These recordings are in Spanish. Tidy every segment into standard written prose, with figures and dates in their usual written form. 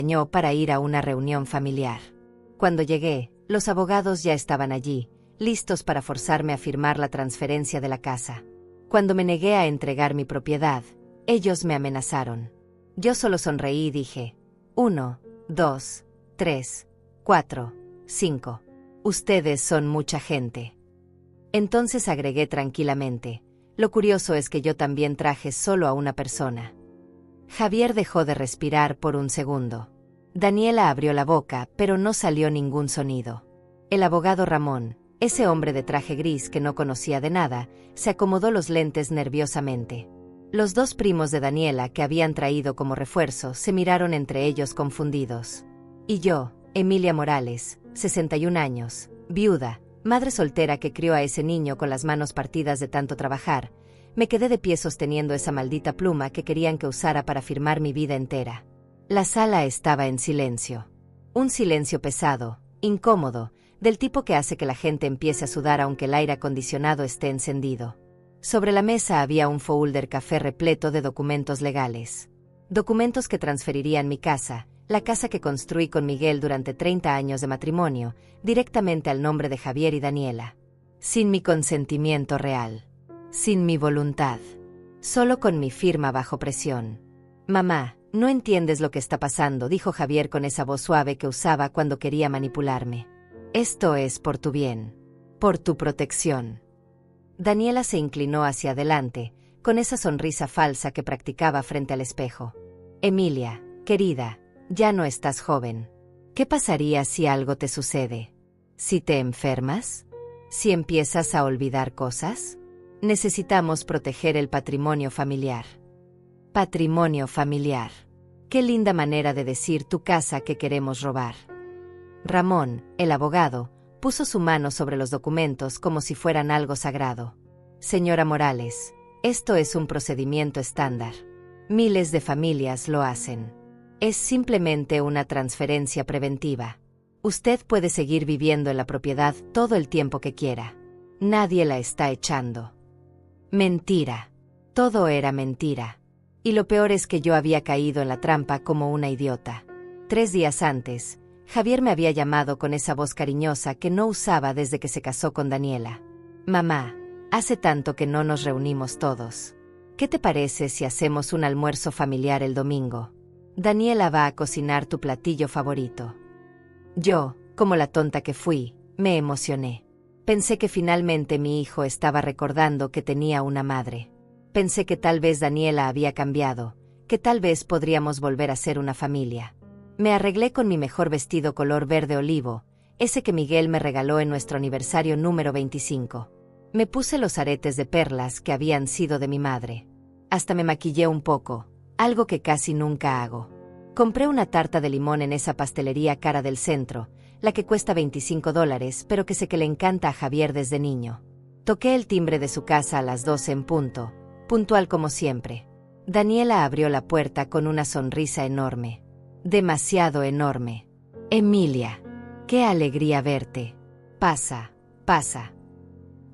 acompañó para ir a una reunión familiar. Cuando llegué, los abogados ya estaban allí, listos para forzarme a firmar la transferencia de la casa. Cuando me negué a entregar mi propiedad, ellos me amenazaron. Yo solo sonreí y dije: 1, 2, 3, 4, 5. Ustedes son mucha gente. Entonces agregué tranquilamente: lo curioso es que yo también traje solo a una persona. Javier dejó de respirar por un segundo. Daniela abrió la boca, pero no salió ningún sonido. El abogado Ramón, ese hombre de traje gris que no conocía de nada, se acomodó los lentes nerviosamente. Los dos primos de Daniela que habían traído como refuerzo se miraron entre ellos confundidos. Y yo, Emilia Morales, 61 años, viuda, madre soltera que crió a ese niño con las manos partidas de tanto trabajar, me quedé de pie sosteniendo esa maldita pluma que querían que usara para firmar mi vida entera. La sala estaba en silencio. Un silencio pesado, incómodo, del tipo que hace que la gente empiece a sudar aunque el aire acondicionado esté encendido. Sobre la mesa había un folder café repleto de documentos legales. Documentos que transferirían mi casa, la casa que construí con Miguel durante 30 años de matrimonio, directamente al nombre de Javier y Daniela. Sin mi consentimiento real. Sin mi voluntad. Solo con mi firma bajo presión. Mamá, no entiendes lo que está pasando, dijo Javier con esa voz suave que usaba cuando quería manipularme. Esto es por tu bien. Por tu protección. Daniela se inclinó hacia adelante, con esa sonrisa falsa que practicaba frente al espejo. Emilia, querida, ya no estás joven. ¿Qué pasaría si algo te sucede? ¿Si te enfermas? ¿Si empiezas a olvidar cosas? Necesitamos proteger el patrimonio familiar. Patrimonio familiar. Qué linda manera de decir tu casa que queremos robar. Ramón, el abogado, puso su mano sobre los documentos como si fueran algo sagrado. Señora Morales, esto es un procedimiento estándar. Miles de familias lo hacen. Es simplemente una transferencia preventiva. Usted puede seguir viviendo en la propiedad todo el tiempo que quiera. Nadie la está echando. Mentira. Todo era mentira. Y lo peor es que yo había caído en la trampa como una idiota. 3 días antes, Javier me había llamado con esa voz cariñosa que no usaba desde que se casó con Daniela. Mamá, hace tanto que no nos reunimos todos. ¿Qué te parece si hacemos un almuerzo familiar el domingo? Daniela va a cocinar tu platillo favorito. Yo, como la tonta que fui, me emocioné. Pensé que finalmente mi hijo estaba recordando que tenía una madre. Pensé que tal vez Daniela había cambiado, que tal vez podríamos volver a ser una familia. Me arreglé con mi mejor vestido color verde olivo, ese que Miguel me regaló en nuestro aniversario número 25. Me puse los aretes de perlas que habían sido de mi madre. Hasta me maquillé un poco, algo que casi nunca hago. Compré una tarta de limón en esa pastelería cara del centro, la que cuesta $25, pero que sé que le encanta a Javier desde niño. Toqué el timbre de su casa a las 12 en punto, puntual como siempre. Daniela abrió la puerta con una sonrisa enorme. Demasiado enorme. Emilia, qué alegría verte. Pasa, pasa.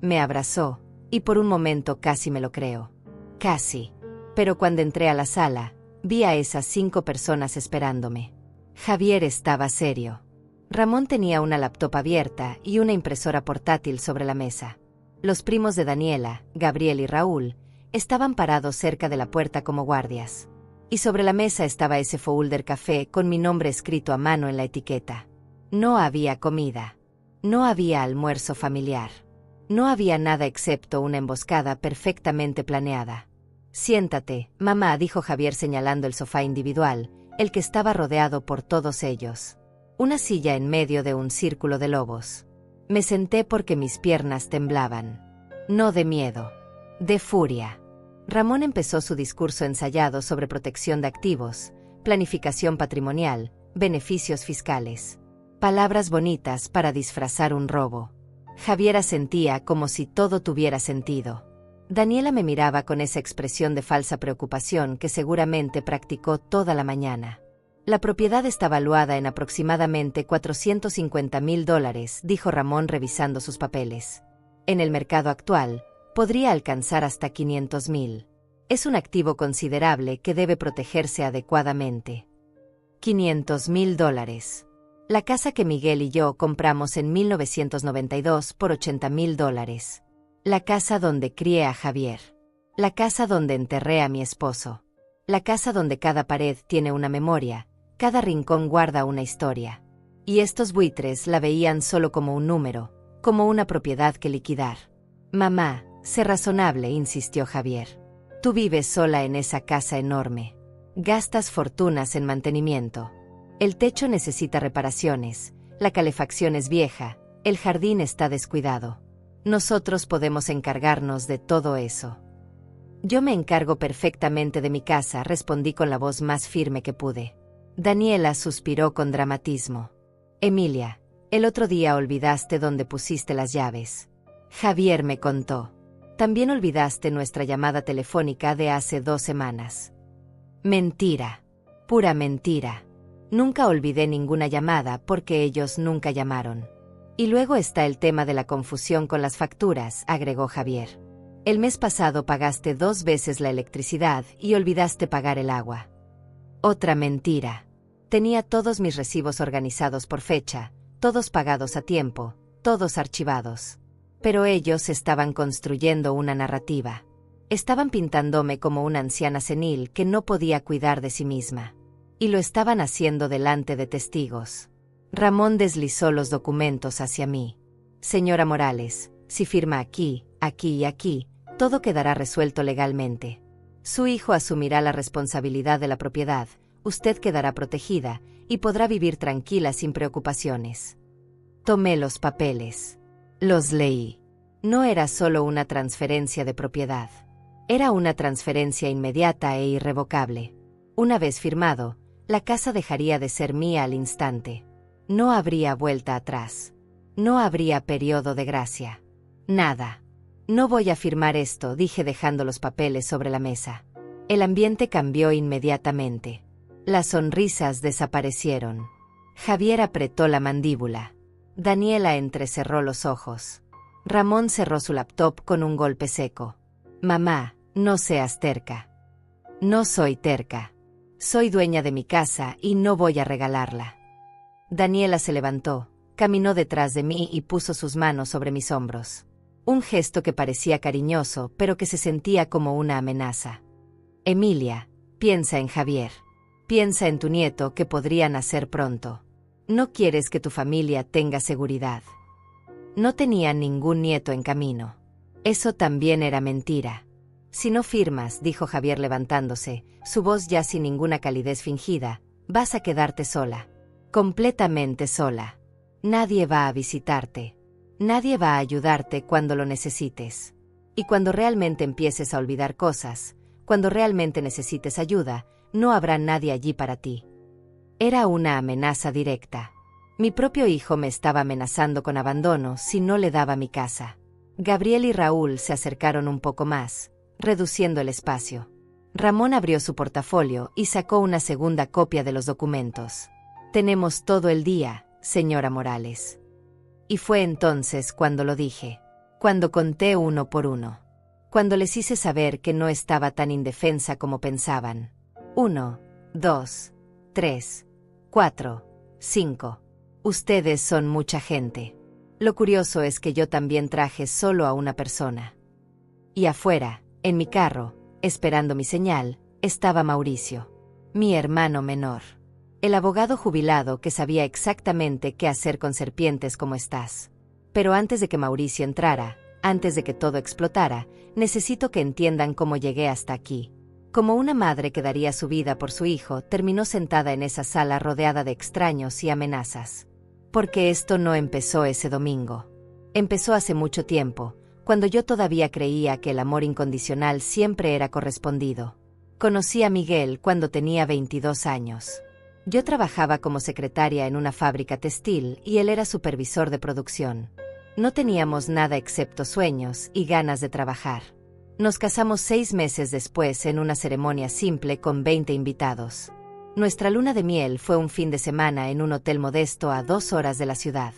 Me abrazó, y por un momento casi me lo creo. Casi. Pero cuando entré a la sala, vi a esas 5 personas esperándome. Javier estaba serio. Ramón tenía una laptop abierta y una impresora portátil sobre la mesa. Los primos de Daniela, Gabriel y Raúl, estaban parados cerca de la puerta como guardias. Y sobre la mesa estaba ese folder café con mi nombre escrito a mano en la etiqueta. No había comida. No había almuerzo familiar. No había nada excepto una emboscada perfectamente planeada. Siéntate, mamá, dijo Javier señalando el sofá individual, el que estaba rodeado por todos ellos. Una silla en medio de un círculo de lobos. Me senté porque mis piernas temblaban. No de miedo. De furia. Ramón empezó su discurso ensayado sobre protección de activos, planificación patrimonial, beneficios fiscales. Palabras bonitas para disfrazar un robo. Javier asentía como si todo tuviera sentido. Daniela me miraba con esa expresión de falsa preocupación que seguramente practicó toda la mañana. La propiedad está valuada en aproximadamente $450,000, dijo Ramón revisando sus papeles. En el mercado actual, podría alcanzar hasta 500,000. Es un activo considerable que debe protegerse adecuadamente. $500,000. La casa que Miguel y yo compramos en 1992 por $80,000. La casa donde crié a Javier. La casa donde enterré a mi esposo. La casa donde cada pared tiene una memoria, cada rincón guarda una historia. Y estos buitres la veían solo como un número, como una propiedad que liquidar. Mamá, sé razonable, insistió Javier. Tú vives sola en esa casa enorme. Gastas fortunas en mantenimiento. El techo necesita reparaciones, la calefacción es vieja, el jardín está descuidado. Nosotros podemos encargarnos de todo eso. Yo me encargo perfectamente de mi casa, respondí con la voz más firme que pude. Daniela suspiró con dramatismo. Emilia, el otro día olvidaste dónde pusiste las llaves. Javier me contó. También olvidaste nuestra llamada telefónica de hace 2 semanas. Mentira. Pura mentira. Nunca olvidé ninguna llamada porque ellos nunca llamaron. Y luego está el tema de la confusión con las facturas, agregó Javier. El mes pasado pagaste 2 veces la electricidad y olvidaste pagar el agua. Otra mentira. Tenía todos mis recibos organizados por fecha, todos pagados a tiempo, todos archivados. Pero ellos estaban construyendo una narrativa. Estaban pintándome como una anciana senil que no podía cuidar de sí misma. Y lo estaban haciendo delante de testigos. Ramón deslizó los documentos hacia mí. Señora Morales, si firma aquí, aquí y aquí, todo quedará resuelto legalmente. Su hijo asumirá la responsabilidad de la propiedad, usted quedará protegida y podrá vivir tranquila sin preocupaciones. Tomé los papeles. Los leí. No era solo una transferencia de propiedad. Era una transferencia inmediata e irrevocable. Una vez firmado, la casa dejaría de ser mía al instante. No habría vuelta atrás. No habría periodo de gracia. Nada. No voy a firmar esto, dije dejando los papeles sobre la mesa. El ambiente cambió inmediatamente. Las sonrisas desaparecieron. Javier apretó la mandíbula. Daniela entrecerró los ojos. Ramón cerró su laptop con un golpe seco. Mamá, no seas terca. No soy terca. Soy dueña de mi casa y no voy a regalarla. Daniela se levantó, caminó detrás de mí y puso sus manos sobre mis hombros. Un gesto que parecía cariñoso, pero que se sentía como una amenaza. Emilia, piensa en Javier. Piensa en tu nieto que podría nacer pronto. No quieres que tu familia tenga seguridad. No tenía ningún nieto en camino. Eso también era mentira. Si no firmas, dijo Javier levantándose, su voz ya sin ninguna calidez fingida, vas a quedarte sola. Completamente sola. Nadie va a visitarte. Nadie va a ayudarte cuando lo necesites. Y cuando realmente empieces a olvidar cosas, cuando realmente necesites ayuda, no habrá nadie allí para ti. Era una amenaza directa. Mi propio hijo me estaba amenazando con abandono si no le daba mi casa. Gabriel y Raúl se acercaron un poco más, reduciendo el espacio. Ramón abrió su portafolio y sacó una segunda copia de los documentos. Tenemos todo el día, señora Morales. Y fue entonces cuando lo dije. Cuando conté uno por uno. Cuando les hice saber que no estaba tan indefensa como pensaban. 1, 2, 3, 4, 5. Ustedes son mucha gente. Lo curioso es que yo también traje solo a una persona. Y afuera, en mi carro, esperando mi señal, estaba Mauricio, mi hermano menor. El abogado jubilado que sabía exactamente qué hacer con serpientes como estás. Pero antes de que Mauricio entrara, antes de que todo explotara, necesito que entiendan cómo llegué hasta aquí. Como una madre que daría su vida por su hijo, terminó sentada en esa sala rodeada de extraños y amenazas. Porque esto no empezó ese domingo. Empezó hace mucho tiempo, cuando yo todavía creía que el amor incondicional siempre era correspondido. Conocí a Miguel cuando tenía 22 años. Yo trabajaba como secretaria en una fábrica textil y él era supervisor de producción. No teníamos nada excepto sueños y ganas de trabajar. Nos casamos 6 meses después en una ceremonia simple con 20 invitados. Nuestra luna de miel fue un fin de semana en un hotel modesto a 2 horas de la ciudad.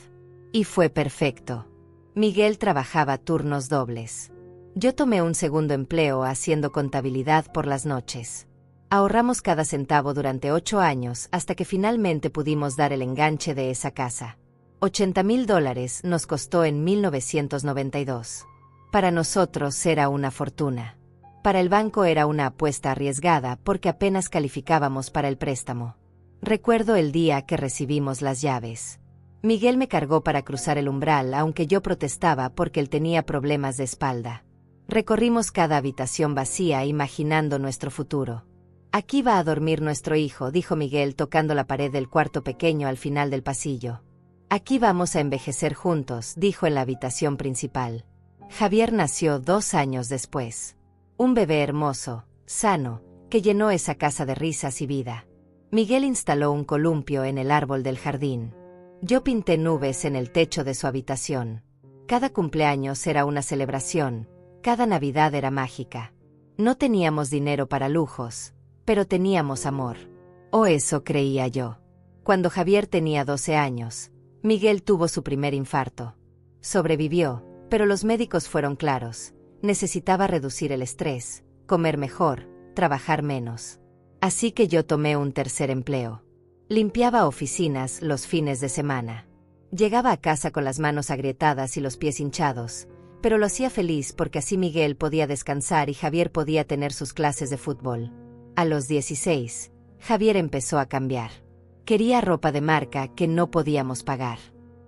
Y fue perfecto. Miguel trabajaba turnos dobles. Yo tomé un segundo empleo haciendo contabilidad por las noches. Ahorramos cada centavo durante 8 años hasta que finalmente pudimos dar el enganche de esa casa. $80,000 nos costó en 1992. Para nosotros era una fortuna. Para el banco era una apuesta arriesgada porque apenas calificábamos para el préstamo. Recuerdo el día que recibimos las llaves. Miguel me cargó para cruzar el umbral, aunque yo protestaba porque él tenía problemas de espalda. Recorrimos cada habitación vacía imaginando nuestro futuro. «Aquí va a dormir nuestro hijo», dijo Miguel tocando la pared del cuarto pequeño al final del pasillo. «Aquí vamos a envejecer juntos», dijo en la habitación principal. Javier nació 2 años después. Un bebé hermoso, sano, que llenó esa casa de risas y vida. Miguel instaló un columpio en el árbol del jardín. Yo pinté nubes en el techo de su habitación. Cada cumpleaños era una celebración, cada Navidad era mágica. No teníamos dinero para lujos, pero teníamos amor. O eso creía yo. Cuando Javier tenía 12 años, Miguel tuvo su primer infarto. Sobrevivió, pero los médicos fueron claros. Necesitaba reducir el estrés, comer mejor, trabajar menos. Así que yo tomé un tercer empleo. Limpiaba oficinas los fines de semana. Llegaba a casa con las manos agrietadas y los pies hinchados, pero lo hacía feliz porque así Miguel podía descansar y Javier podía tener sus clases de fútbol. A los 16, Javier empezó a cambiar. Quería ropa de marca que no podíamos pagar.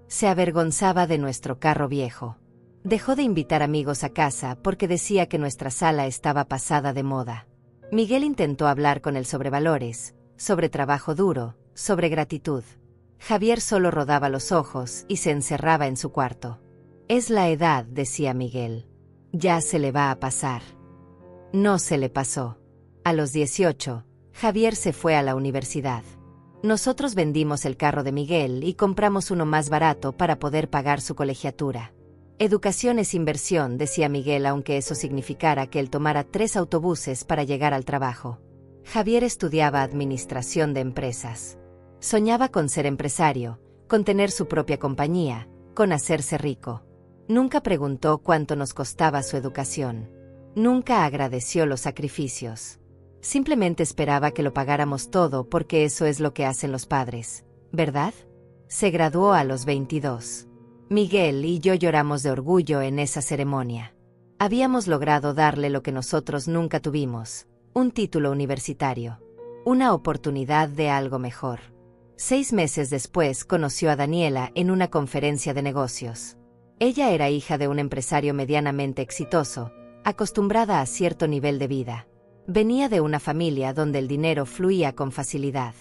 Se avergonzaba de nuestro carro viejo. Dejó de invitar amigos a casa porque decía que nuestra sala estaba pasada de moda. Miguel intentó hablar con él sobre valores, sobre trabajo duro, sobre gratitud. Javier solo rodaba los ojos y se encerraba en su cuarto. «Es la edad», decía Miguel. «Ya se le va a pasar». No se le pasó. A los 18, Javier se fue a la universidad. Nosotros vendimos el carro de Miguel y compramos uno más barato para poder pagar su colegiatura. «Educación es inversión», decía Miguel, aunque eso significara que él tomara 3 autobuses para llegar al trabajo. Javier estudiaba administración de empresas. Soñaba con ser empresario, con tener su propia compañía, con hacerse rico. Nunca preguntó cuánto nos costaba su educación. Nunca agradeció los sacrificios. Simplemente esperaba que lo pagáramos todo porque eso es lo que hacen los padres, ¿verdad? Se graduó a los 22. Miguel y yo lloramos de orgullo en esa ceremonia. Habíamos logrado darle lo que nosotros nunca tuvimos, un título universitario, una oportunidad de algo mejor. 6 meses después conoció a Daniela en una conferencia de negocios. Ella era hija de un empresario medianamente exitoso, acostumbrada a cierto nivel de vida. Venía de una familia donde el dinero fluía con facilidad.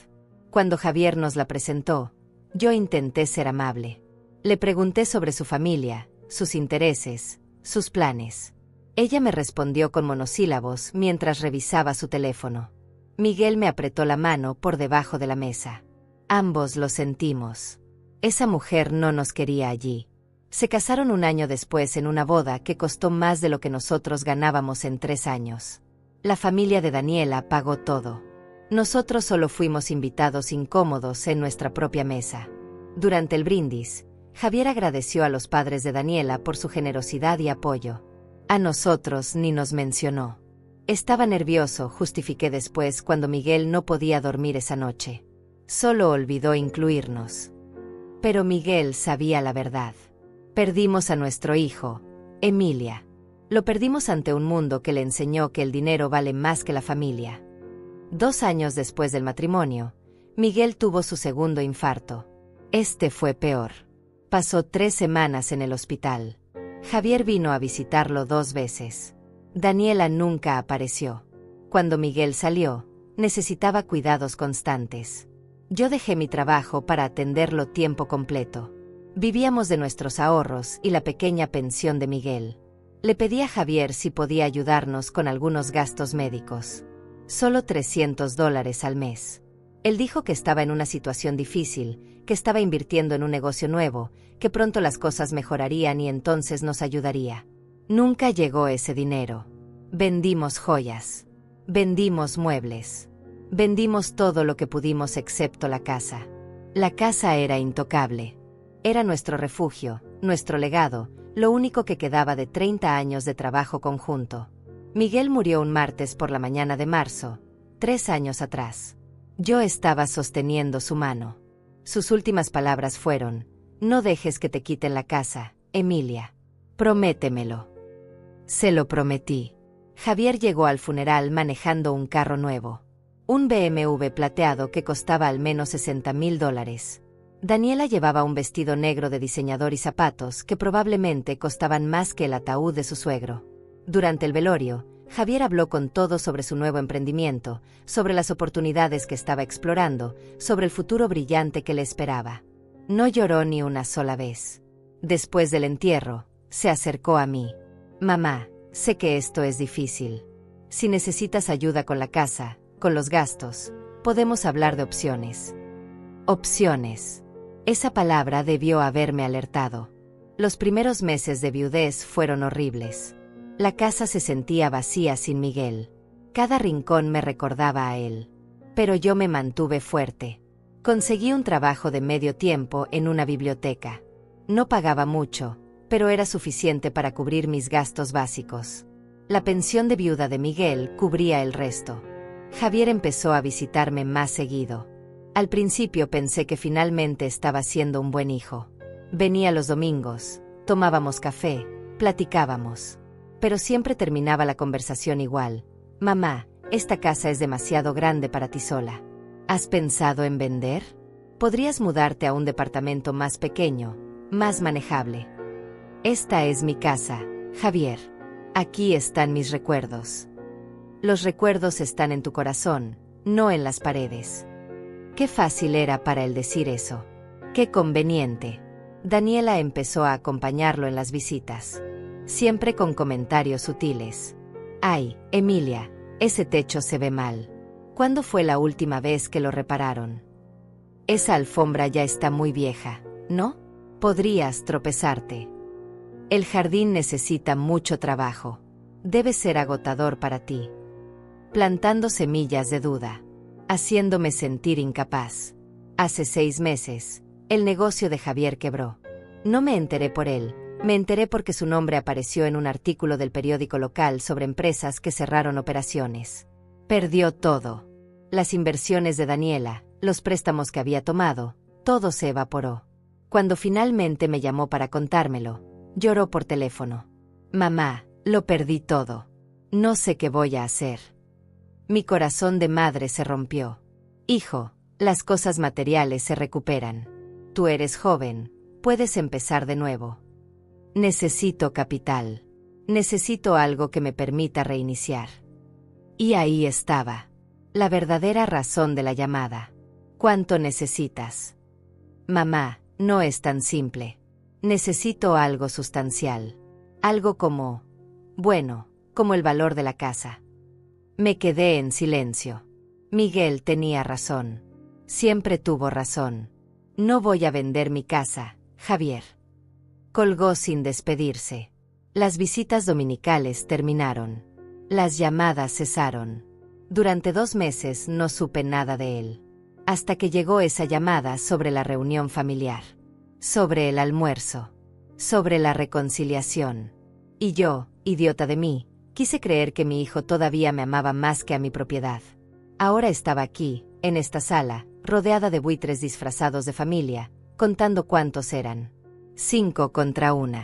Cuando Javier nos la presentó, yo intenté ser amable. Le pregunté sobre su familia, sus intereses, sus planes. Ella me respondió con monosílabos mientras revisaba su teléfono. Miguel me apretó la mano por debajo de la mesa. Ambos lo sentimos. Esa mujer no nos quería allí. Se casaron un año después en una boda que costó más de lo que nosotros ganábamos en 3 años. La familia de Daniela pagó todo. Nosotros solo fuimos invitados incómodos en nuestra propia mesa. Durante el brindis, Javier agradeció a los padres de Daniela por su generosidad y apoyo. A nosotros ni nos mencionó. Estaba nervioso, justifiqué después cuando Miguel no podía dormir esa noche. Solo olvidó incluirnos. Pero Miguel sabía la verdad. Perdimos a nuestro hijo, Emilia. Lo perdimos ante un mundo que le enseñó que el dinero vale más que la familia. 2 años después del matrimonio, Miguel tuvo su segundo infarto. Este fue peor. Pasó 3 semanas en el hospital. Javier vino a visitarlo 2 veces. Daniela nunca apareció. Cuando Miguel salió, necesitaba cuidados constantes. Yo dejé mi trabajo para atenderlo tiempo completo. Vivíamos de nuestros ahorros y la pequeña pensión de Miguel. Le pedí a Javier si podía ayudarnos con algunos gastos médicos. Solo $300 al mes. Él dijo que estaba en una situación difícil, que estaba invirtiendo en un negocio nuevo, que pronto las cosas mejorarían y entonces nos ayudaría. Nunca llegó ese dinero. Vendimos joyas. Vendimos muebles. Vendimos todo lo que pudimos excepto la casa. La casa era intocable. Era nuestro refugio, nuestro legado, lo único que quedaba de 30 años de trabajo conjunto. Miguel murió un martes por la mañana de marzo, 3 años atrás. Yo estaba sosteniendo su mano. Sus últimas palabras fueron: no dejes que te quiten la casa, Emilia. Prométemelo. Se lo prometí. Javier llegó al funeral manejando un carro nuevo. Un BMW plateado que costaba al menos $60,000. Daniela llevaba un vestido negro de diseñador y zapatos que probablemente costaban más que el ataúd de su suegro. Durante el velorio, Javier habló con todos sobre su nuevo emprendimiento, sobre las oportunidades que estaba explorando, sobre el futuro brillante que le esperaba. No lloró ni una sola vez. Después del entierro, se acercó a mí. Mamá, sé que esto es difícil. Si necesitas ayuda con la casa, con los gastos, podemos hablar de opciones. Opciones. Esa palabra debió haberme alertado. Los primeros meses de viudez fueron horribles. La casa se sentía vacía sin Miguel. Cada rincón me recordaba a él. Pero yo me mantuve fuerte. Conseguí un trabajo de medio tiempo en una biblioteca. No pagaba mucho, pero era suficiente para cubrir mis gastos básicos. La pensión de viuda de Miguel cubría el resto. Javier empezó a visitarme más seguido. Al principio pensé que finalmente estaba siendo un buen hijo. Venía los domingos, tomábamos café, platicábamos. Pero siempre terminaba la conversación igual. Mamá, esta casa es demasiado grande para ti sola. ¿Has pensado en vender? Podrías mudarte a un departamento más pequeño, más manejable. Esta es mi casa, Javier. Aquí están mis recuerdos. Los recuerdos están en tu corazón, no en las paredes. Qué fácil era para él decir eso. Qué conveniente. Daniela empezó a acompañarlo en las visitas. Siempre con comentarios sutiles. Ay, Emilia, ese techo se ve mal. ¿Cuándo fue la última vez que lo repararon? Esa alfombra ya está muy vieja, ¿no? Podrías tropezarte. El jardín necesita mucho trabajo. Debe ser agotador para ti. Plantando semillas de duda. Haciéndome sentir incapaz. Hace 6 meses, el negocio de Javier quebró. No me enteré por él. Me enteré porque su nombre apareció en un artículo del periódico local sobre empresas que cerraron operaciones. Perdió todo. Las inversiones de Daniela, los préstamos que había tomado, todo se evaporó. Cuando finalmente me llamó para contármelo, lloró por teléfono. Mamá, lo perdí todo. No sé qué voy a hacer. Mi corazón de madre se rompió. Hijo, las cosas materiales se recuperan. Tú eres joven, puedes empezar de nuevo. Necesito capital. Necesito algo que me permita reiniciar. Y ahí estaba. La verdadera razón de la llamada. ¿Cuánto necesitas? Mamá, no es tan simple. Necesito algo sustancial. Algo como... bueno, como el valor de la casa. Me quedé en silencio. Miguel tenía razón. Siempre tuvo razón. No voy a vender mi casa, Javier. Colgó sin despedirse. Las visitas dominicales terminaron. Las llamadas cesaron. Durante 2 meses no supe nada de él. Hasta que llegó esa llamada sobre la reunión familiar. Sobre el almuerzo. Sobre la reconciliación. Y yo, idiota de mí, quise creer que mi hijo todavía me amaba más que a mi propiedad. Ahora estaba aquí, en esta sala, rodeada de buitres disfrazados de familia, contando cuántos eran. 5 contra 1.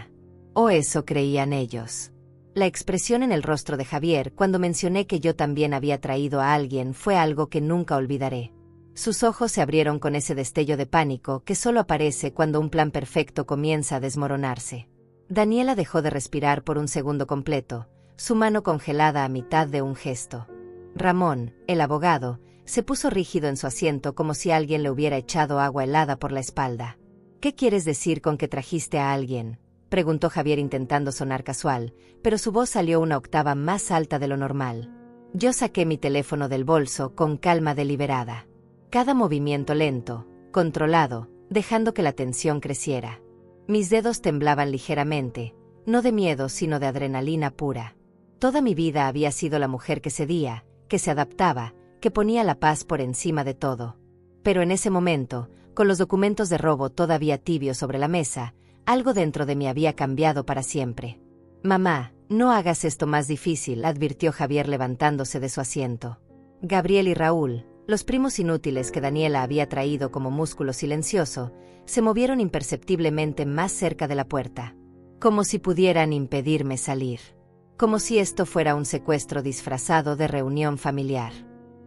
O eso creían ellos. La expresión en el rostro de Javier cuando mencioné que yo también había traído a alguien fue algo que nunca olvidaré. Sus ojos se abrieron con ese destello de pánico que solo aparece cuando un plan perfecto comienza a desmoronarse. Daniela dejó de respirar por un segundo completo, su mano congelada a mitad de un gesto. Ramón, el abogado, se puso rígido en su asiento como si alguien le hubiera echado agua helada por la espalda. ¿Qué quieres decir con que trajiste a alguien?, preguntó Javier intentando sonar casual, pero su voz salió una octava más alta de lo normal. Yo saqué mi teléfono del bolso con calma deliberada. Cada movimiento lento, controlado, dejando que la tensión creciera. Mis dedos temblaban ligeramente, no de miedo sino de adrenalina pura. Toda mi vida había sido la mujer que cedía, que se adaptaba, que ponía la paz por encima de todo. Pero en ese momento, con los documentos de robo todavía tibios sobre la mesa, algo dentro de mí había cambiado para siempre. Mamá, no hagas esto más difícil, advirtió Javier levantándose de su asiento. Gabriel y Raúl, los primos inútiles que Daniela había traído como músculo silencioso, se movieron imperceptiblemente más cerca de la puerta, como si pudieran impedirme salir. Como si esto fuera un secuestro disfrazado de reunión familiar.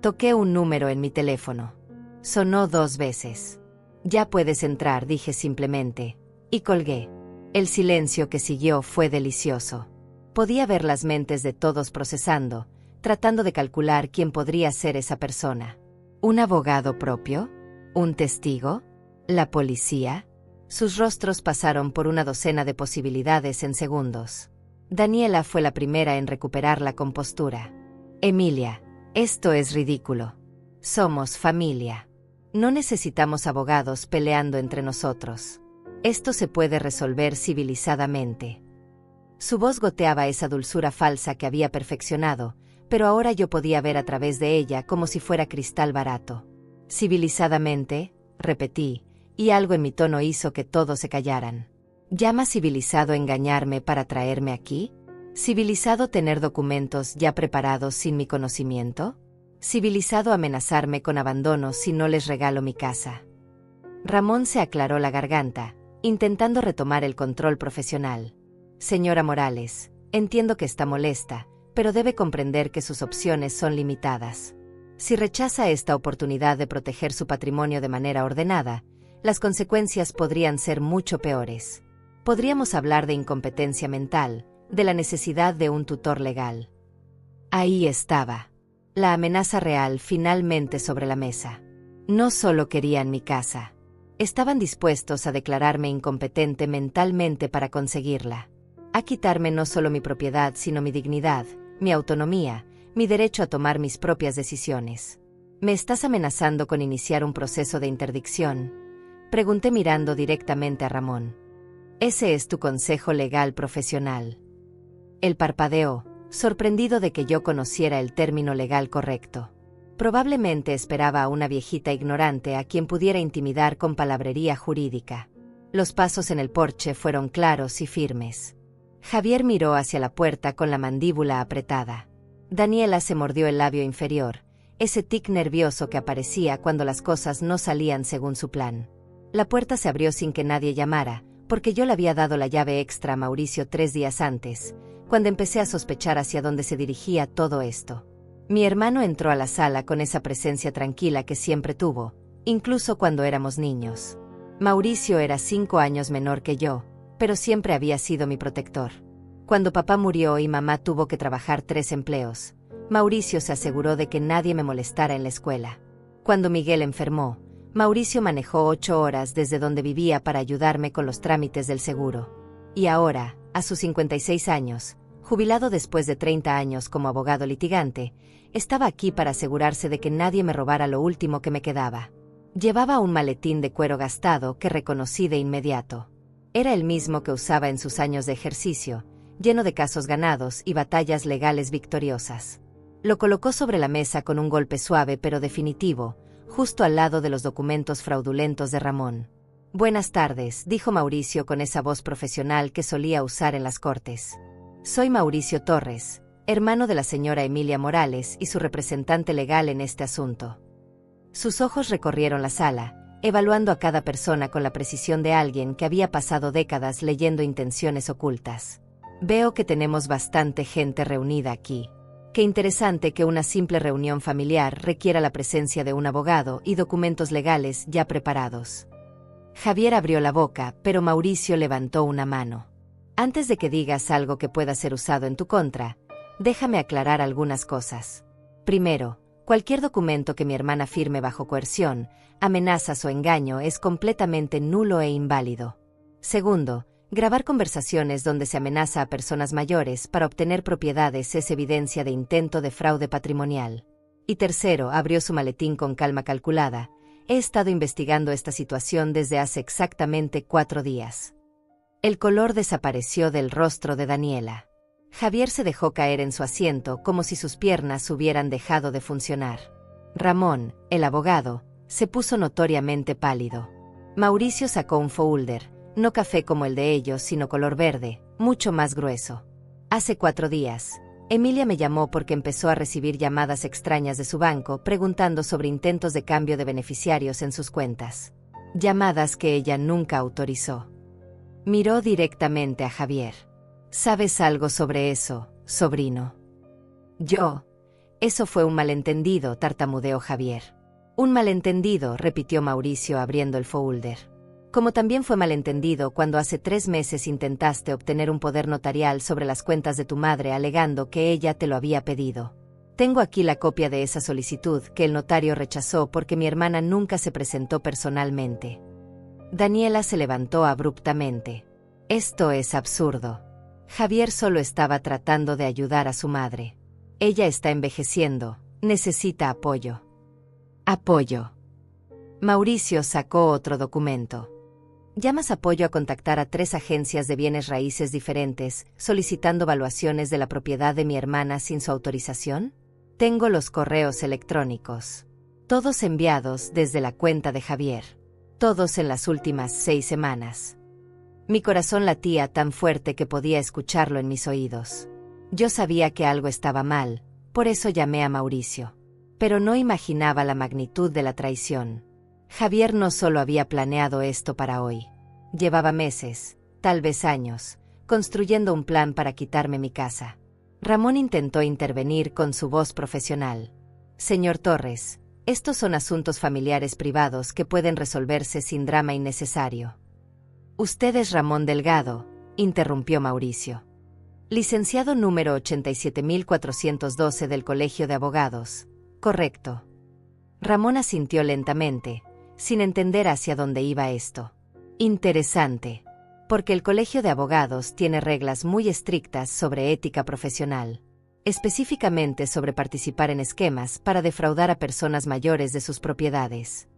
Toqué un número en mi teléfono. Sonó 2 veces. «Ya puedes entrar», dije simplemente, y colgué. El silencio que siguió fue delicioso. Podía ver las mentes de todos procesando, tratando de calcular quién podría ser esa persona. ¿Un abogado propio? ¿Un testigo? ¿La policía? Sus rostros pasaron por una docena de posibilidades en segundos. Daniela fue la primera en recuperar la compostura. «Emilia, esto es ridículo. Somos familia. No necesitamos abogados peleando entre nosotros. Esto se puede resolver civilizadamente». Su voz goteaba esa dulzura falsa que había perfeccionado, pero ahora yo podía ver a través de ella como si fuera cristal barato. «Civilizadamente», repetí, y algo en mi tono hizo que todos se callaran. ¿Llama civilizado engañarme para traerme aquí? ¿Civilizado tener documentos ya preparados sin mi conocimiento? ¿Civilizado amenazarme con abandono si no les regalo mi casa? Ramón se aclaró la garganta, intentando retomar el control profesional. «Señora Morales, entiendo que está molesta, pero debe comprender que sus opciones son limitadas. Si rechaza esta oportunidad de proteger su patrimonio de manera ordenada, las consecuencias podrían ser mucho peores. Podríamos hablar de incompetencia mental, de la necesidad de un tutor legal». Ahí estaba. La amenaza real finalmente sobre la mesa. No solo querían mi casa. Estaban dispuestos a declararme incompetente mentalmente para conseguirla. A quitarme no solo mi propiedad, sino mi dignidad, mi autonomía, mi derecho a tomar mis propias decisiones. «¿Me estás amenazando con iniciar un proceso de interdicción?», pregunté mirando directamente a Ramón. «¿Ese es tu consejo legal profesional?». Él parpadeó, sorprendido de que yo conociera el término legal correcto. Probablemente esperaba a una viejita ignorante a quien pudiera intimidar con palabrería jurídica. Los pasos en el porche fueron claros y firmes. Javier miró hacia la puerta con la mandíbula apretada. Daniela se mordió el labio inferior, ese tic nervioso que aparecía cuando las cosas no salían según su plan. La puerta se abrió sin que nadie llamara, porque yo le había dado la llave extra a Mauricio 3 días antes, cuando empecé a sospechar hacia dónde se dirigía todo esto. Mi hermano entró a la sala con esa presencia tranquila que siempre tuvo, incluso cuando éramos niños. Mauricio era 5 años menor que yo, pero siempre había sido mi protector. Cuando papá murió y mamá tuvo que trabajar 3 empleos, Mauricio se aseguró de que nadie me molestara en la escuela. Cuando Miguel enfermó, Mauricio manejó 8 horas desde donde vivía para ayudarme con los trámites del seguro. Y ahora, a sus 56 años, jubilado después de 30 años como abogado litigante, estaba aquí para asegurarse de que nadie me robara lo último que me quedaba. Llevaba un maletín de cuero gastado que reconocí de inmediato. Era el mismo que usaba en sus años de ejercicio, lleno de casos ganados y batallas legales victoriosas. Lo colocó sobre la mesa con un golpe suave pero definitivo, justo al lado de los documentos fraudulentos de Ramón. «Buenas tardes», dijo Mauricio con esa voz profesional que solía usar en las cortes. «Soy Mauricio Torres, hermano de la señora Emilia Morales y su representante legal en este asunto». Sus ojos recorrieron la sala, evaluando a cada persona con la precisión de alguien que había pasado décadas leyendo intenciones ocultas. «Veo que tenemos bastante gente reunida aquí. Qué interesante que una simple reunión familiar requiera la presencia de un abogado y documentos legales ya preparados». Javier abrió la boca, pero Mauricio levantó una mano. «Antes de que digas algo que pueda ser usado en tu contra, déjame aclarar algunas cosas. Primero, cualquier documento que mi hermana firme bajo coerción, amenazas o engaño es completamente nulo e inválido. Segundo, grabar conversaciones donde se amenaza a personas mayores para obtener propiedades es evidencia de intento de fraude patrimonial. Y tercero, abrió su maletín con calma calculada. He estado investigando esta situación desde hace exactamente 4 días». El color desapareció del rostro de Daniela. Javier se dejó caer en su asiento como si sus piernas hubieran dejado de funcionar. Ramón, el abogado, se puso notoriamente pálido. Mauricio sacó un folder, no café como el de ellos, sino color verde, mucho más grueso. «Hace 4 días, Emilia me llamó porque empezó a recibir llamadas extrañas de su banco preguntando sobre intentos de cambio de beneficiarios en sus cuentas. Llamadas que ella nunca autorizó. Miró directamente a Javier. ¿Sabes algo sobre eso, sobrino? Eso fue un malentendido, tartamudeó Javier. Un malentendido, repitió Mauricio abriendo el folder. Como también fue malentendido cuando hace 3 meses intentaste obtener un poder notarial sobre las cuentas de tu madre alegando que ella te lo había pedido. Tengo aquí la copia de esa solicitud que el notario rechazó porque mi hermana nunca se presentó personalmente. Daniela se levantó abruptamente. Esto es absurdo. Javier solo estaba tratando de ayudar a su madre. Ella está envejeciendo, necesita apoyo. Apoyo. Mauricio sacó otro documento. ¿Llamas apoyo a contactar a 3 agencias de bienes raíces diferentes, solicitando valuaciones de la propiedad de mi hermana sin su autorización? Tengo los correos electrónicos. Todos enviados desde la cuenta de Javier. Todos en las últimas 6 semanas. Mi corazón latía tan fuerte que podía escucharlo en mis oídos. Yo sabía que algo estaba mal, por eso llamé a Mauricio. Pero no imaginaba la magnitud de la traición. Javier no solo había planeado esto para hoy. Llevaba meses, tal vez años, construyendo un plan para quitarme mi casa. Ramón intentó intervenir con su voz profesional. Señor Torres, estos son asuntos familiares privados que pueden resolverse sin drama innecesario. Usted es Ramón Delgado, interrumpió Mauricio. Licenciado número 87.412 del Colegio de Abogados. Correcto. Ramón asintió lentamente, sin entender hacia dónde iba esto. Interesante, porque el Colegio de Abogados tiene reglas muy estrictas sobre ética profesional, específicamente sobre participar en esquemas para defraudar a personas mayores de sus propiedades.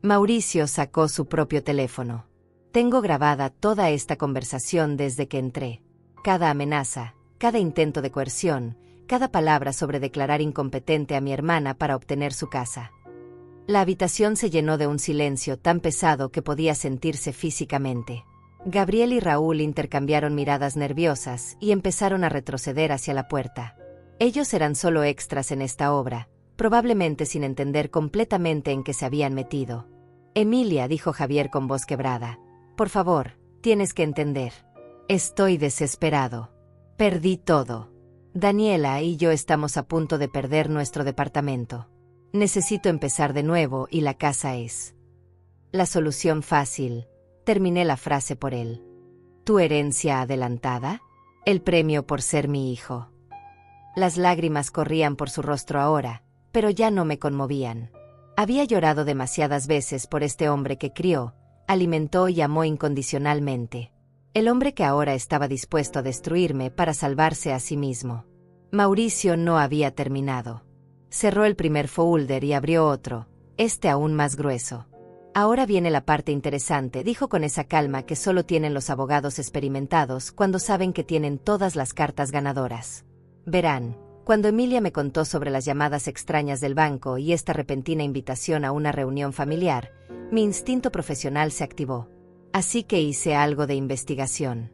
Mauricio sacó su propio teléfono. Tengo grabada toda esta conversación desde que entré. Cada amenaza, cada intento de coerción, cada palabra sobre declarar incompetente a mi hermana para obtener su casa. La habitación se llenó de un silencio tan pesado que podía sentirse físicamente. Gabriel y Raúl intercambiaron miradas nerviosas y empezaron a retroceder hacia la puerta. Ellos eran solo extras en esta obra, probablemente sin entender completamente en qué se habían metido. Emilia, dijo Javier con voz quebrada, por favor, tienes que entender. Estoy desesperado. Perdí todo. Daniela y yo estamos a punto de perder nuestro departamento. Necesito empezar de nuevo y la casa es la solución fácil. Terminé la frase por él. ¿Tu herencia adelantada? El premio por ser mi hijo. Las lágrimas corrían por su rostro ahora, pero ya no me conmovían. Había llorado demasiadas veces por este hombre que crió, alimentó y amó incondicionalmente. El hombre que ahora estaba dispuesto a destruirme para salvarse a sí mismo. Mauricio no había terminado. Cerró el primer folder y abrió otro, este aún más grueso. Ahora viene la parte interesante, dijo con esa calma que solo tienen los abogados experimentados cuando saben que tienen todas las cartas ganadoras. Verán, cuando Emilia me contó sobre las llamadas extrañas del banco y esta repentina invitación a una reunión familiar, mi instinto profesional se activó. Así que hice algo de investigación.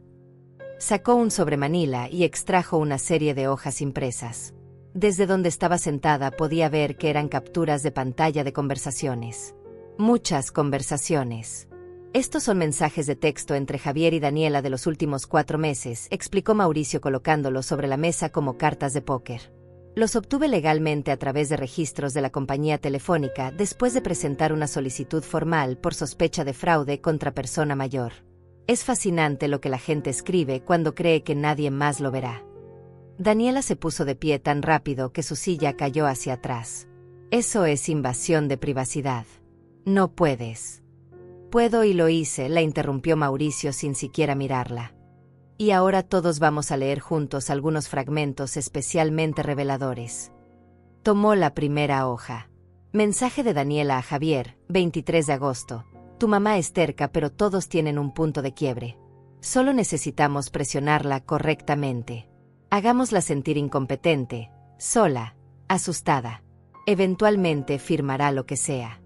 Sacó un sobremanila y extrajo una serie de hojas impresas. Desde donde estaba sentada podía ver que eran capturas de pantalla de conversaciones. Muchas conversaciones. Estos son mensajes de texto entre Javier y Daniela de los últimos 4 meses, explicó Mauricio colocándolos sobre la mesa como cartas de póker. Los obtuve legalmente a través de registros de la compañía telefónica después de presentar una solicitud formal por sospecha de fraude contra persona mayor. Es fascinante lo que la gente escribe cuando cree que nadie más lo verá. Daniela se puso de pie tan rápido que su silla cayó hacia atrás. Eso es invasión de privacidad. No puedes. Puedo y lo hice, la interrumpió Mauricio sin siquiera mirarla. Y ahora todos vamos a leer juntos algunos fragmentos especialmente reveladores. Tomó la primera hoja. Mensaje de Daniela a Javier, 23 de agosto. Tu mamá es terca, pero todos tienen un punto de quiebre. Solo necesitamos presionarla correctamente. Hagámosla sentir incompetente, sola, asustada. Eventualmente firmará lo que sea.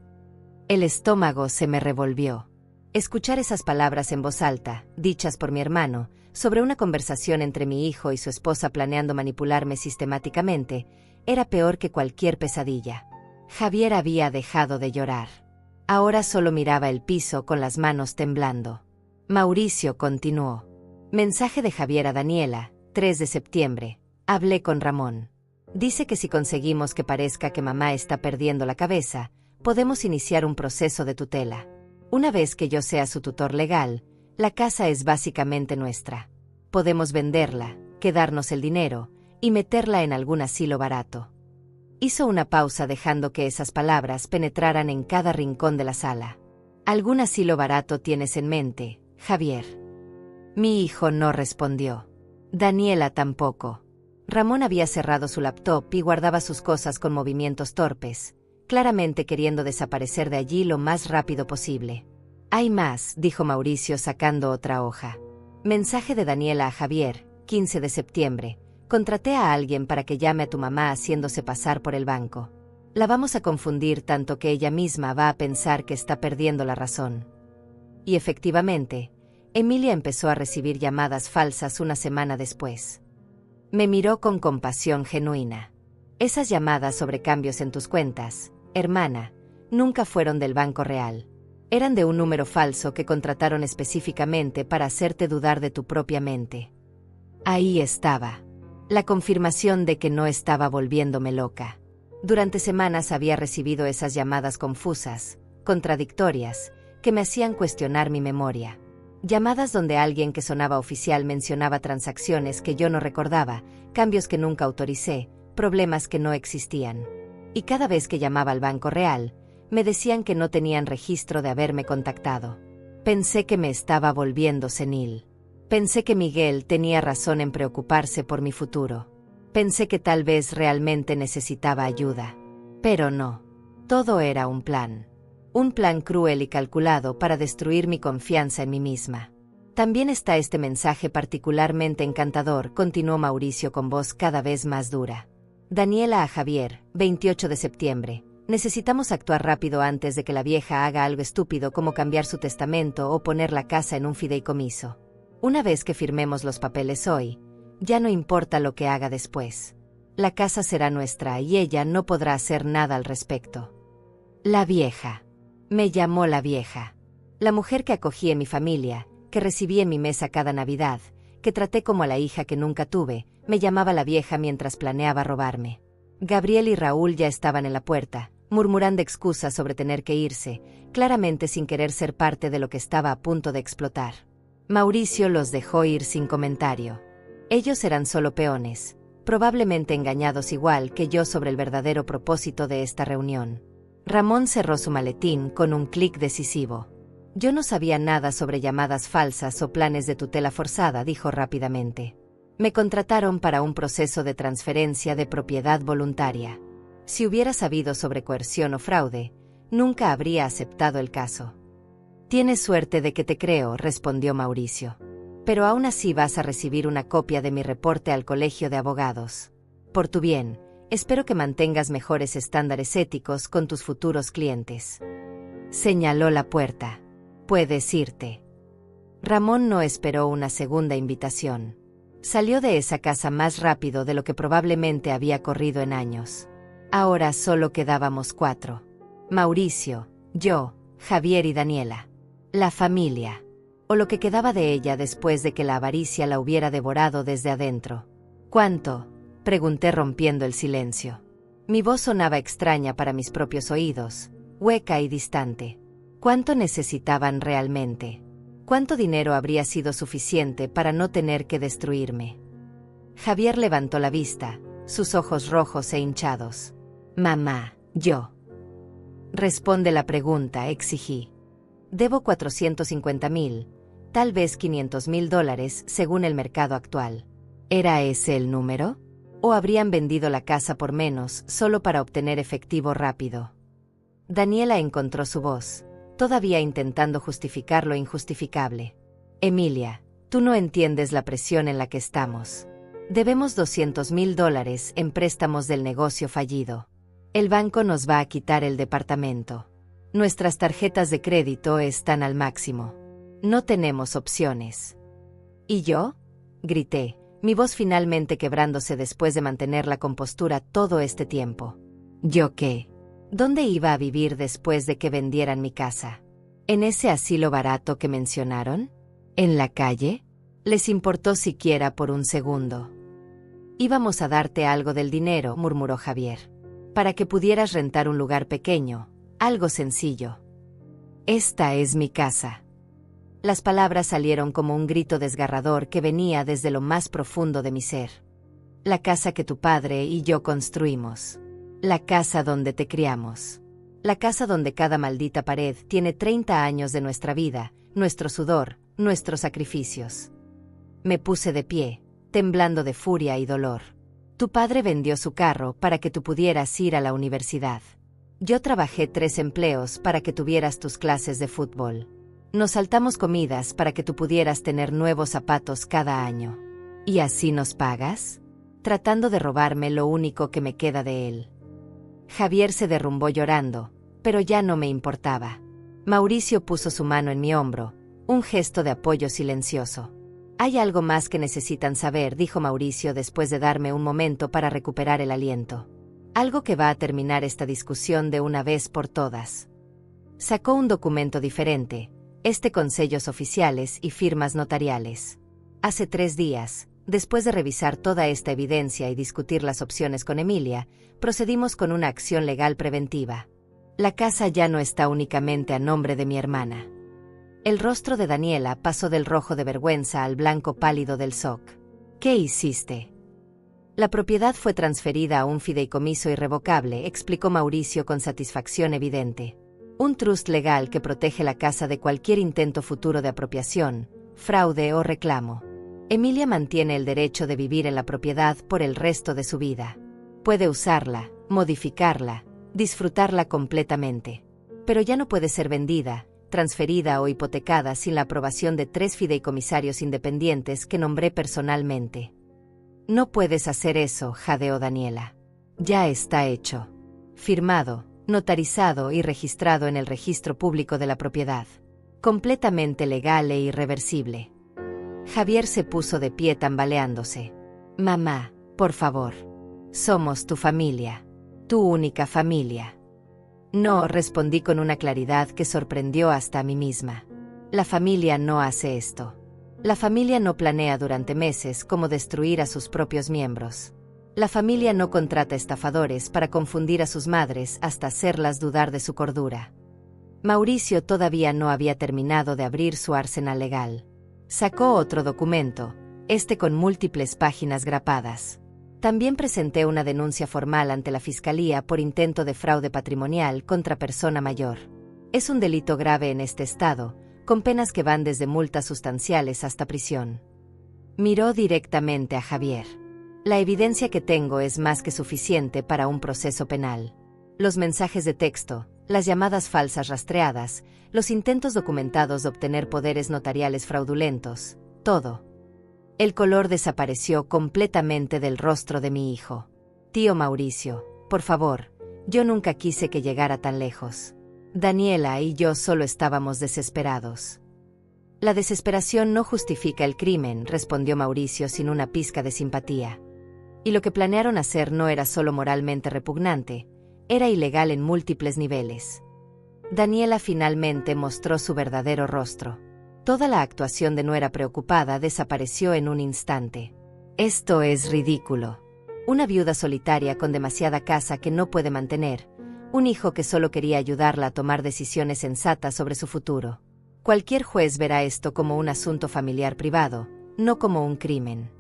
El estómago se me revolvió. Escuchar esas palabras en voz alta, dichas por mi hermano, sobre una conversación entre mi hijo y su esposa planeando manipularme sistemáticamente, era peor que cualquier pesadilla. Javier había dejado de llorar. Ahora solo miraba el piso con las manos temblando. Mauricio continuó. Mensaje de Javier a Daniela, 3 de septiembre. Hablé con Ramón. Dice que si conseguimos que parezca que mamá está perdiendo la cabeza, podemos iniciar un proceso de tutela. Una vez que yo sea su tutor legal, la casa es básicamente nuestra. Podemos venderla, quedarnos el dinero y meterla en algún asilo barato. Hizo una pausa dejando que esas palabras penetraran en cada rincón de la sala. ¿Algún asilo barato tienes en mente, Javier? Mi hijo no respondió. Daniela tampoco. Ramón había cerrado su laptop y guardaba sus cosas con movimientos torpes, claramente queriendo desaparecer de allí lo más rápido posible. Hay más, dijo Mauricio sacando otra hoja. Mensaje de Daniela a Javier, 15 de septiembre. Contraté a alguien para que llame a tu mamá haciéndose pasar por el banco. La vamos a confundir tanto que ella misma va a pensar que está perdiendo la razón. Y efectivamente, Emilia empezó a recibir llamadas falsas una semana después. Me miró con compasión genuina. Esas llamadas sobre cambios en tus cuentas, hermana, nunca fueron del Banco Real. Eran de un número falso que contrataron específicamente para hacerte dudar de tu propia mente. Ahí estaba. La confirmación de que no estaba volviéndome loca. Durante semanas había recibido esas llamadas confusas, contradictorias, que me hacían cuestionar mi memoria. Llamadas donde alguien que sonaba oficial mencionaba transacciones que yo no recordaba, cambios que nunca autoricé, problemas que no existían. Y cada vez que llamaba al Banco Real, me decían que no tenían registro de haberme contactado. Pensé que me estaba volviendo senil. Pensé que Miguel tenía razón en preocuparse por mi futuro. Pensé que tal vez realmente necesitaba ayuda. Pero no. Todo era un plan. Un plan cruel y calculado para destruir mi confianza en mí misma. También está este mensaje particularmente encantador, continuó Mauricio con voz cada vez más dura. Daniela a Javier, 28 de septiembre. Necesitamos actuar rápido antes de que la vieja haga algo estúpido como cambiar su testamento o poner la casa en un fideicomiso. Una vez que firmemos los papeles hoy, ya no importa lo que haga después. La casa será nuestra y ella no podrá hacer nada al respecto. La vieja. Me llamó la vieja. La mujer que acogí en mi familia, que recibí en mi mesa cada Navidad, que traté como a la hija que nunca tuve, me llamaba la vieja mientras planeaba robarme. Gabriel y Raúl ya estaban en la puerta, murmurando excusas sobre tener que irse, claramente sin querer ser parte de lo que estaba a punto de explotar. Mauricio los dejó ir sin comentario. Ellos eran solo peones, probablemente engañados igual que yo sobre el verdadero propósito de esta reunión. Ramón cerró su maletín con un clic decisivo. Yo no sabía nada sobre llamadas falsas o planes de tutela forzada, dijo rápidamente. Me contrataron para un proceso de transferencia de propiedad voluntaria. Si hubiera sabido sobre coerción o fraude, nunca habría aceptado el caso. Tienes suerte de que te creo, respondió Mauricio. Pero aún así vas a recibir una copia de mi reporte al colegio de abogados. Por tu bien, espero que mantengas mejores estándares éticos con tus futuros clientes. Señaló la puerta. Puedes irte. Ramón no esperó una segunda invitación. Salió de esa casa más rápido de lo que probablemente había corrido en años. Ahora solo quedábamos 4. Mauricio, yo, Javier y Daniela. La familia. O lo que quedaba de ella después de que la avaricia la hubiera devorado desde adentro. ¿Cuánto?, pregunté rompiendo el silencio. Mi voz sonaba extraña para mis propios oídos, hueca y distante. ¿Cuánto necesitaban realmente? ¿Cuánto dinero habría sido suficiente para no tener que destruirme? Javier levantó la vista, sus ojos rojos e hinchados. Mamá, yo. Responde la pregunta, exigí. Debo 450,000, tal vez $500,000 según el mercado actual. ¿Era ese el número? ¿O habrían vendido la casa por menos solo para obtener efectivo rápido? Daniela encontró su voz, todavía intentando justificar lo injustificable. Emilia, tú no entiendes la presión en la que estamos. Debemos $200,000 en préstamos del negocio fallido. El banco nos va a quitar el departamento. Nuestras tarjetas de crédito están al máximo. No tenemos opciones. ¿Y yo? grité, mi voz finalmente quebrándose después de mantener la compostura todo este tiempo. ¿Yo qué? ¿Dónde iba a vivir después de que vendieran mi casa? ¿En ese asilo barato que mencionaron? ¿En la calle? ¿Les importó siquiera por un segundo? Íbamos a darte algo del dinero, murmuró Javier, para que pudieras rentar un lugar pequeño, algo sencillo. Esta es mi casa. Las palabras salieron como un grito desgarrador que venía desde lo más profundo de mi ser. La casa que tu padre y yo construimos. La casa donde te criamos. La casa donde cada maldita pared tiene 30 años de nuestra vida, nuestro sudor, nuestros sacrificios. Me puse de pie, temblando de furia y dolor. Tu padre vendió su carro para que tú pudieras ir a la universidad. Yo trabajé 3 empleos para que tuvieras tus clases de fútbol. Nos saltamos comidas para que tú pudieras tener nuevos zapatos cada año. ¿Y así nos pagas? Tratando de robarme lo único que me queda de él. Javier se derrumbó llorando, pero ya no me importaba. Mauricio puso su mano en mi hombro, un gesto de apoyo silencioso. Hay algo más que necesitan saber, dijo Mauricio después de darme un momento para recuperar el aliento. Algo que va a terminar esta discusión de una vez por todas. Sacó un documento diferente, con sellos oficiales y firmas notariales. Hace 3 días, después de revisar toda esta evidencia y discutir las opciones con Emilia, procedimos con una acción legal preventiva. La casa ya no está únicamente a nombre de mi hermana. El rostro de Daniela pasó del rojo de vergüenza al blanco pálido del shock. ¿Qué hiciste? La propiedad fue transferida a un fideicomiso irrevocable, explicó Mauricio con satisfacción evidente. Un trust legal que protege la casa de cualquier intento futuro de apropiación, fraude o reclamo. Emilia mantiene el derecho de vivir en la propiedad por el resto de su vida. Puede usarla, modificarla, disfrutarla completamente. Pero ya no puede ser vendida, transferida o hipotecada sin la aprobación de 3 fideicomisarios independientes que nombré personalmente. No puedes hacer eso, jadeó Daniela. Ya está hecho. Firmado, notarizado y registrado en el registro público de la propiedad. Completamente legal e irreversible. Javier se puso de pie tambaleándose. Mamá, por favor. Somos tu familia. Tu única familia. No, respondí con una claridad que sorprendió hasta a mí misma. La familia no hace esto. La familia no planea durante meses cómo destruir a sus propios miembros. La familia no contrata estafadores para confundir a sus madres hasta hacerlas dudar de su cordura. Mauricio todavía no había terminado de abrir su arsenal legal. Sacó otro documento, con múltiples páginas grapadas. También presenté una denuncia formal ante la Fiscalía por intento de fraude patrimonial contra persona mayor. Es un delito grave en este estado, con penas que van desde multas sustanciales hasta prisión. Miró directamente a Javier. La evidencia que tengo es más que suficiente para un proceso penal. Los mensajes de texto, las llamadas falsas rastreadas, los intentos documentados de obtener poderes notariales fraudulentos, todo. El color desapareció completamente del rostro de mi hijo. Tío Mauricio, por favor, yo nunca quise que llegara tan lejos. Daniela y yo solo estábamos desesperados. La desesperación no justifica el crimen, respondió Mauricio sin una pizca de simpatía. Y lo que planearon hacer no era solo moralmente repugnante, era ilegal en múltiples niveles. Daniela finalmente mostró su verdadero rostro. Toda la actuación de nuera preocupada desapareció en un instante. Esto es ridículo. Una viuda solitaria con demasiada casa que no puede mantener, un hijo que solo quería ayudarla a tomar decisiones sensatas sobre su futuro. Cualquier juez verá esto como un asunto familiar privado, no como un crimen.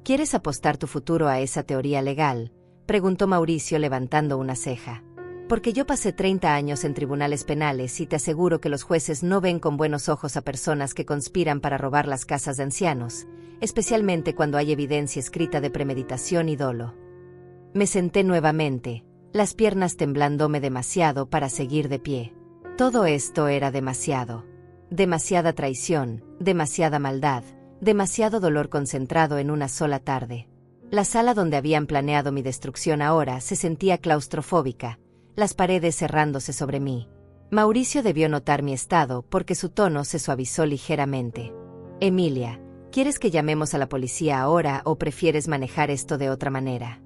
¿Quieres apostar tu futuro a esa teoría legal?, preguntó Mauricio levantando una ceja. Porque yo pasé 30 años en tribunales penales y te aseguro que los jueces no ven con buenos ojos a personas que conspiran para robar las casas de ancianos, especialmente cuando hay evidencia escrita de premeditación y dolo. Me senté nuevamente, las piernas temblándome demasiado para seguir de pie. Todo esto era demasiado. Demasiada traición, demasiada maldad, demasiado dolor concentrado en una sola tarde. La sala donde habían planeado mi destrucción ahora se sentía claustrofóbica, las paredes cerrándose sobre mí. Mauricio debió notar mi estado porque su tono se suavizó ligeramente. Emilia, ¿Quieres que llamemos a la policía ahora o prefieres manejar esto de otra manera?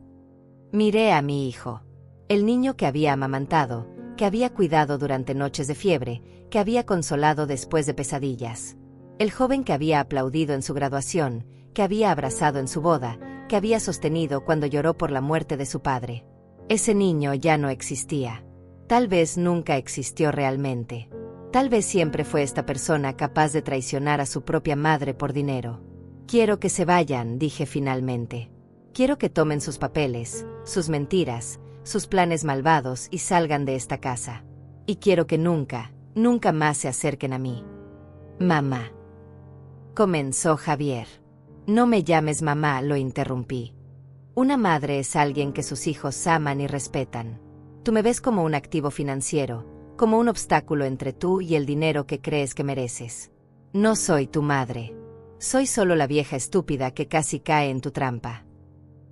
Miré a mi hijo. El niño que había amamantado, que había cuidado durante noches de fiebre, que había consolado después de pesadillas. El joven que había aplaudido en su graduación, que había abrazado en su boda, que había sostenido cuando lloró por la muerte de su padre. Ese niño ya no existía. Tal vez nunca existió realmente. Tal vez siempre fue esta persona capaz de traicionar a su propia madre por dinero. Quiero que se vayan, dije finalmente. Quiero que tomen sus papeles, sus mentiras, sus planes malvados y salgan de esta casa. Y quiero que nunca, nunca más se acerquen a mí. Mamá. Comenzó Javier. No me llames mamá, lo interrumpí. Una madre es alguien que sus hijos aman y respetan. Tú me ves como un activo financiero, como un obstáculo entre tú y el dinero que crees que mereces. No soy tu madre. Soy solo la vieja estúpida que casi cae en tu trampa.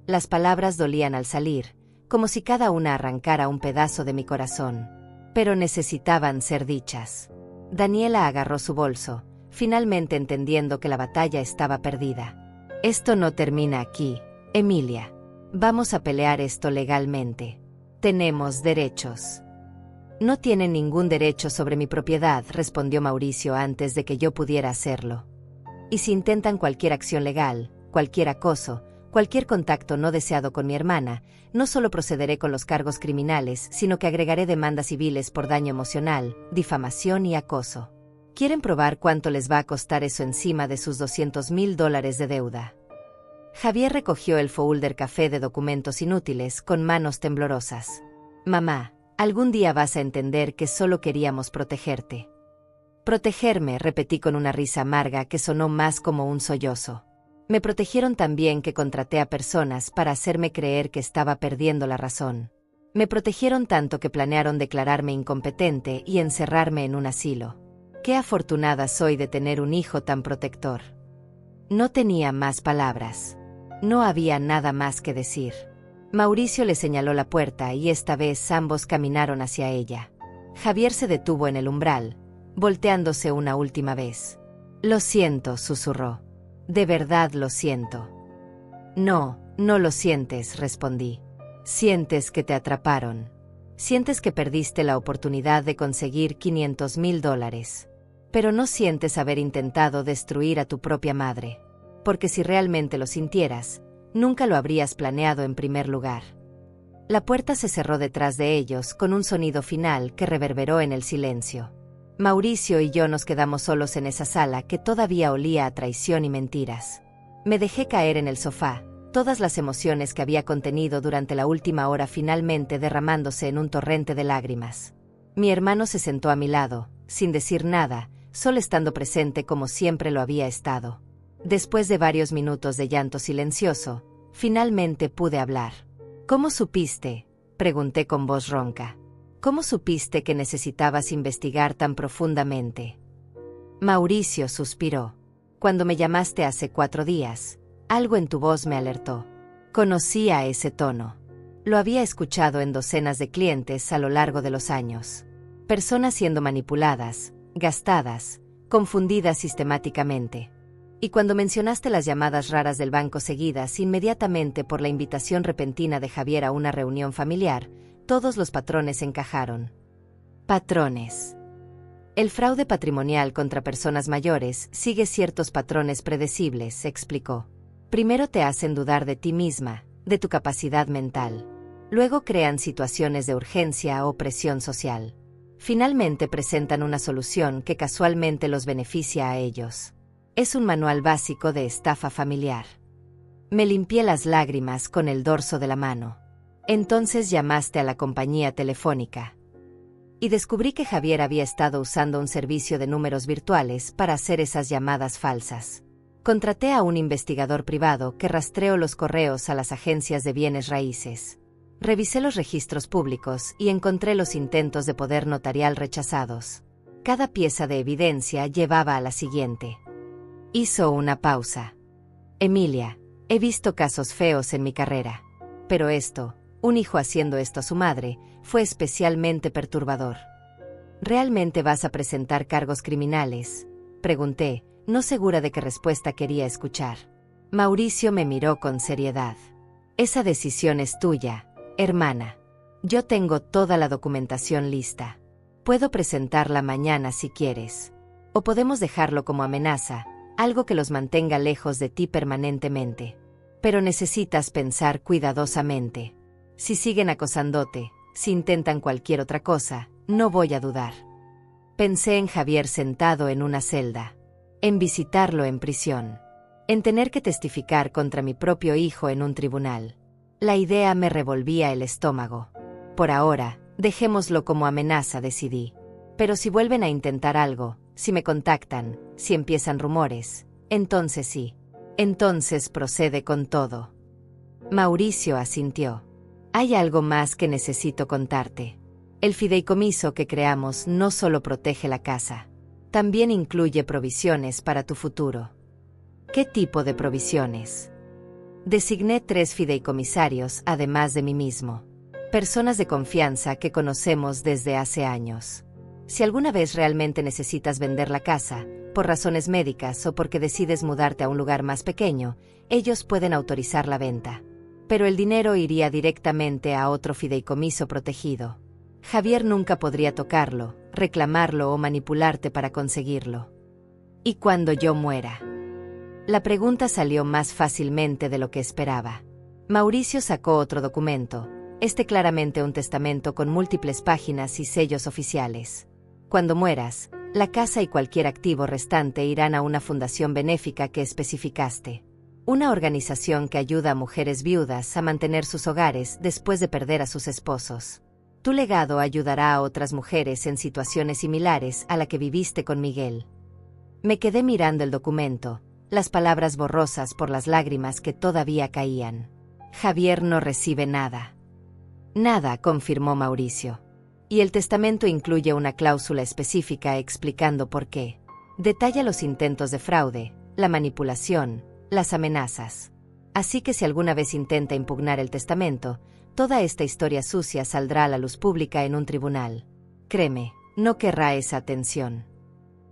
Las palabras dolían al salir, como si cada una arrancara un pedazo de mi corazón. Pero necesitaban ser dichas. Daniela agarró su bolso, finalmente entendiendo que la batalla estaba perdida. Esto no termina aquí, Emilia. Vamos a pelear esto legalmente. Tenemos derechos. No tienen ningún derecho sobre mi propiedad, respondió Mauricio antes de que yo pudiera hacerlo. Y si intentan cualquier acción legal, cualquier acoso, cualquier contacto no deseado con mi hermana, no solo procederé con los cargos criminales, sino que agregaré demandas civiles por daño emocional, difamación y acoso. ¿Quieren probar cuánto les va a costar eso encima de sus $200,000 de deuda? Javier recogió el folder café de documentos inútiles con manos temblorosas. Mamá, algún día vas a entender que solo queríamos protegerte. Protegerme, repetí con una risa amarga que sonó más como un sollozo. Me protegieron tan bien que contraté a personas para hacerme creer que estaba perdiendo la razón. Me protegieron tanto que planearon declararme incompetente y encerrarme en un asilo. Qué afortunada soy de tener un hijo tan protector. No tenía más palabras. No había nada más que decir. Mauricio le señaló la puerta y esta vez ambos caminaron hacia ella. Javier se detuvo en el umbral, volteándose una última vez. Lo siento, susurró. De verdad lo siento. No, no lo sientes, respondí. Sientes que te atraparon. Sientes que perdiste la oportunidad de conseguir $500,000. Pero no sientes haber intentado destruir a tu propia madre. Porque si realmente lo sintieras, nunca lo habrías planeado en primer lugar. La puerta se cerró detrás de ellos con un sonido final que reverberó en el silencio. Mauricio y yo nos quedamos solos en esa sala que todavía olía a traición y mentiras. Me dejé caer en el sofá, todas las emociones que había contenido durante la última hora finalmente derramándose en un torrente de lágrimas. Mi hermano se sentó a mi lado, sin decir nada, solo estando presente como siempre lo había estado. Después de varios minutos de llanto silencioso, finalmente pude hablar. ¿Cómo supiste?, pregunté con voz ronca. ¿Cómo supiste que necesitabas investigar tan profundamente? Mauricio suspiró. Cuando me llamaste hace 4 días, algo en tu voz me alertó. Conocía ese tono. Lo había escuchado en docenas de clientes a lo largo de los años. Personas siendo manipuladas, gastadas, confundidas sistemáticamente. Y cuando mencionaste las llamadas raras del banco seguidas inmediatamente por la invitación repentina de Javier a una reunión familiar, todos los patrones encajaron. Patrones. El fraude patrimonial contra personas mayores sigue ciertos patrones predecibles, explicó. Primero te hacen dudar de ti misma, de tu capacidad mental. Luego crean situaciones de urgencia o presión social. Finalmente presentan una solución que casualmente los beneficia a ellos. Es un manual básico de estafa familiar. Me limpié las lágrimas con el dorso de la mano. Entonces llamaste a la compañía telefónica. Y descubrí que Javier había estado usando un servicio de números virtuales para hacer esas llamadas falsas. Contraté a un investigador privado que rastreó los correos a las agencias de bienes raíces. Revisé los registros públicos y encontré los intentos de poder notarial rechazados. Cada pieza de evidencia llevaba a la siguiente. Hizo una pausa. Emilia, he visto casos feos en mi carrera. Pero esto, un hijo haciendo esto a su madre, fue especialmente perturbador. ¿Realmente vas a presentar cargos criminales?, pregunté, no segura de qué respuesta quería escuchar. Mauricio me miró con seriedad. Esa decisión es tuya, hermana. Yo tengo toda la documentación lista. Puedo presentarla mañana si quieres. O podemos dejarlo como amenaza, algo que los mantenga lejos de ti permanentemente. Pero necesitas pensar cuidadosamente. Si siguen acosándote, si intentan cualquier otra cosa, no voy a dudar. Pensé en Javier sentado en una celda, en visitarlo en prisión, en tener que testificar contra mi propio hijo en un tribunal. La idea me revolvía el estómago. Por ahora, dejémoslo como amenaza, decidí. Pero si vuelven a intentar algo, si me contactan, si empiezan rumores, entonces sí. Entonces procede con todo. Mauricio asintió. Hay algo más que necesito contarte. El fideicomiso que creamos no solo protege la casa, también incluye provisiones para tu futuro. ¿Qué tipo de provisiones? Designé 3 fideicomisarios además de mí mismo. Personas de confianza que conocemos desde hace años. Si alguna vez realmente necesitas vender la casa, por razones médicas o porque decides mudarte a un lugar más pequeño, ellos pueden autorizar la venta. Pero el dinero iría directamente a otro fideicomiso protegido. Javier nunca podría tocarlo, reclamarlo o manipularte para conseguirlo. ¿Y cuando yo muera? La pregunta salió más fácilmente de lo que esperaba. Mauricio sacó otro documento, claramente un testamento con múltiples páginas y sellos oficiales. Cuando mueras, la casa y cualquier activo restante irán a una fundación benéfica que especificaste. Una organización que ayuda a mujeres viudas a mantener sus hogares después de perder a sus esposos. Tu legado ayudará a otras mujeres en situaciones similares a la que viviste con Miguel. Me quedé mirando el documento, las palabras borrosas por las lágrimas que todavía caían. Javier no recibe nada. Nada, confirmó Mauricio. Y el testamento incluye una cláusula específica explicando por qué. Detalla los intentos de fraude, la manipulación, las amenazas. Así que si alguna vez intenta impugnar el testamento, toda esta historia sucia saldrá a la luz pública en un tribunal. Créeme, no querrá esa atención.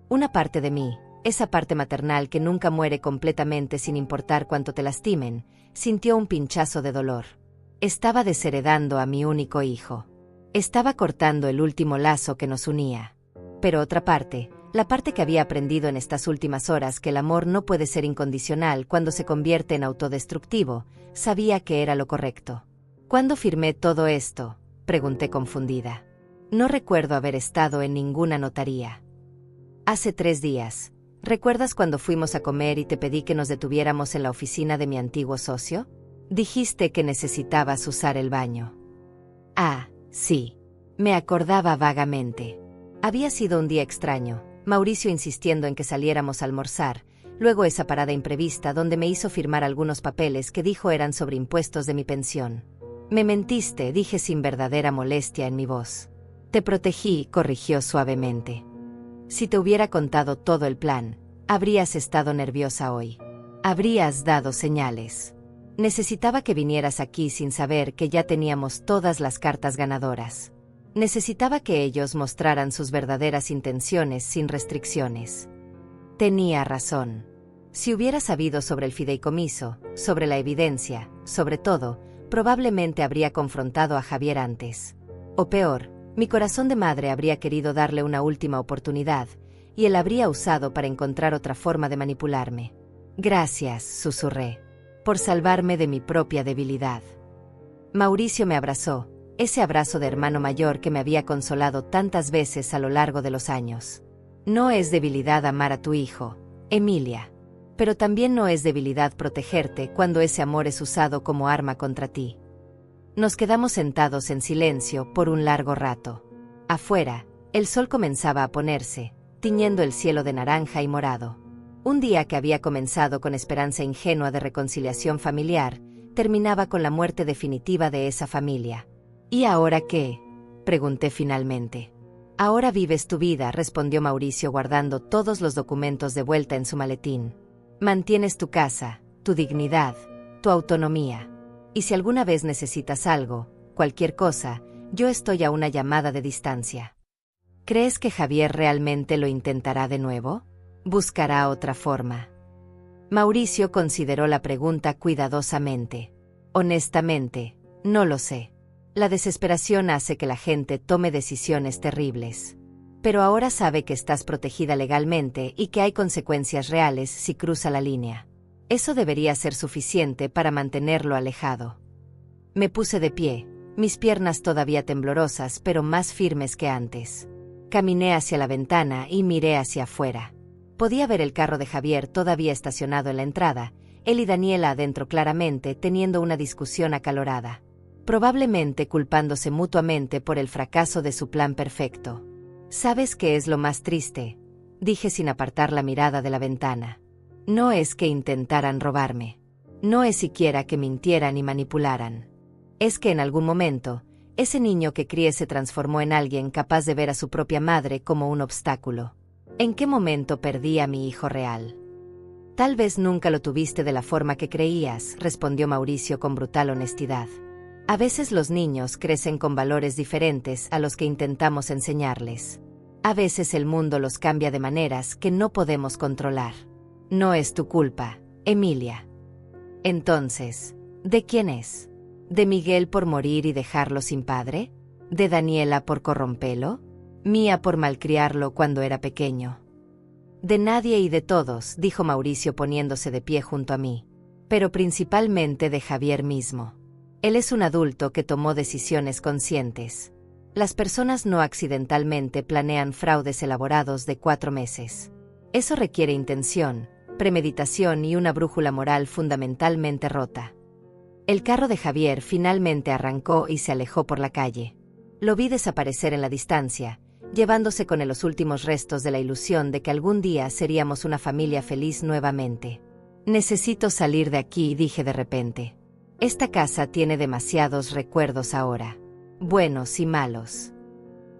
Una parte de mí, esa parte maternal que nunca muere completamente sin importar cuánto te lastimen, sintió un pinchazo de dolor. Estaba desheredando a mi único hijo. Estaba cortando el último lazo que nos unía. Pero otra parte, la parte que había aprendido en estas últimas horas que el amor no puede ser incondicional cuando se convierte en autodestructivo, sabía que era lo correcto. ¿Cuándo firmé todo esto?, pregunté confundida. No recuerdo haber estado en ninguna notaría. Hace 3 días. ¿Recuerdas cuando fuimos a comer y te pedí que nos detuviéramos en la oficina de mi antiguo socio? Dijiste que necesitabas usar el baño. Ah, sí. Me acordaba vagamente. Había sido un día extraño, Mauricio insistiendo en que saliéramos a almorzar, luego esa parada imprevista donde me hizo firmar algunos papeles que dijo eran sobre impuestos de mi pensión. Me mentiste, dije sin verdadera molestia en mi voz. Te protegí, corrigió suavemente. Si te hubiera contado todo el plan, habrías estado nerviosa hoy. Habrías dado señales. Necesitaba que vinieras aquí sin saber que ya teníamos todas las cartas ganadoras. Necesitaba que ellos mostraran sus verdaderas intenciones sin restricciones. Tenía razón. Si hubiera sabido sobre el fideicomiso, sobre la evidencia, sobre todo, probablemente habría confrontado a Javier antes. O peor, mi corazón de madre habría querido darle una última oportunidad, y él habría usado para encontrar otra forma de manipularme. Gracias, susurré, por salvarme de mi propia debilidad. Mauricio me abrazó, ese abrazo de hermano mayor que me había consolado tantas veces a lo largo de los años. No es debilidad amar a tu hijo, Emilia. Pero también no es debilidad protegerte cuando ese amor es usado como arma contra ti. Nos quedamos sentados en silencio por un largo rato. Afuera, el sol comenzaba a ponerse, tiñendo el cielo de naranja y morado. Un día que había comenzado con esperanza ingenua de reconciliación familiar, terminaba con la muerte definitiva de esa familia. ¿Y ahora qué?, pregunté finalmente. Ahora vives tu vida, respondió Mauricio guardando todos los documentos de vuelta en su maletín. Mantienes tu casa, tu dignidad, tu autonomía. Y si alguna vez necesitas algo, cualquier cosa, yo estoy a una llamada de distancia. ¿Crees que Javier realmente lo intentará de nuevo? Buscará otra forma. Mauricio consideró la pregunta cuidadosamente. Honestamente, no lo sé. La desesperación hace que la gente tome decisiones terribles. Pero ahora sabe que estás protegida legalmente y que hay consecuencias reales si cruza la línea. Eso debería ser suficiente para mantenerlo alejado. Me puse de pie, mis piernas todavía temblorosas pero más firmes que antes. Caminé hacia la ventana y miré hacia afuera. Podía ver el carro de Javier todavía estacionado en la entrada, él y Daniela adentro claramente teniendo una discusión acalorada. Probablemente culpándose mutuamente por el fracaso de su plan perfecto. ¿Sabes qué es lo más triste?, dije sin apartar la mirada de la ventana. No es que intentaran robarme. No es siquiera que mintieran y manipularan. Es que en algún momento, ese niño que crié se transformó en alguien capaz de ver a su propia madre como un obstáculo. ¿En qué momento perdí a mi hijo real? Tal vez nunca lo tuviste de la forma que creías, respondió Mauricio con brutal honestidad. A veces los niños crecen con valores diferentes a los que intentamos enseñarles. A veces el mundo los cambia de maneras que no podemos controlar. No es tu culpa, Emilia. Entonces, ¿de quién es? ¿De Miguel por morir y dejarlo sin padre? ¿De Daniela por corromperlo? ¿Mía por malcriarlo cuando era pequeño? De nadie y de todos, dijo Mauricio poniéndose de pie junto a mí. Pero principalmente de Javier mismo. Él es un adulto que tomó decisiones conscientes. Las personas no accidentalmente planean fraudes elaborados de 4 meses. Eso requiere intención, premeditación y una brújula moral fundamentalmente rota. El carro de Javier finalmente arrancó y se alejó por la calle. Lo vi desaparecer en la distancia, llevándose con él los últimos restos de la ilusión de que algún día seríamos una familia feliz nuevamente. Necesito salir de aquí, dije de repente. Esta casa tiene demasiados recuerdos ahora, buenos y malos.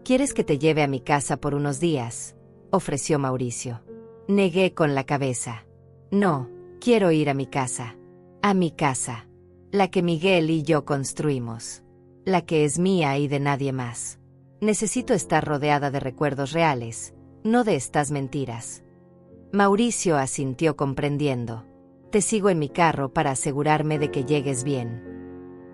¿Quieres que te lleve a mi casa por unos días?, ofreció Mauricio. Negué con la cabeza. No, quiero ir a mi casa. A mi casa. La que Miguel y yo construimos. La que es mía y de nadie más. Necesito estar rodeada de recuerdos reales, no de estas mentiras. Mauricio asintió comprendiendo. Te sigo en mi carro para asegurarme de que llegues bien.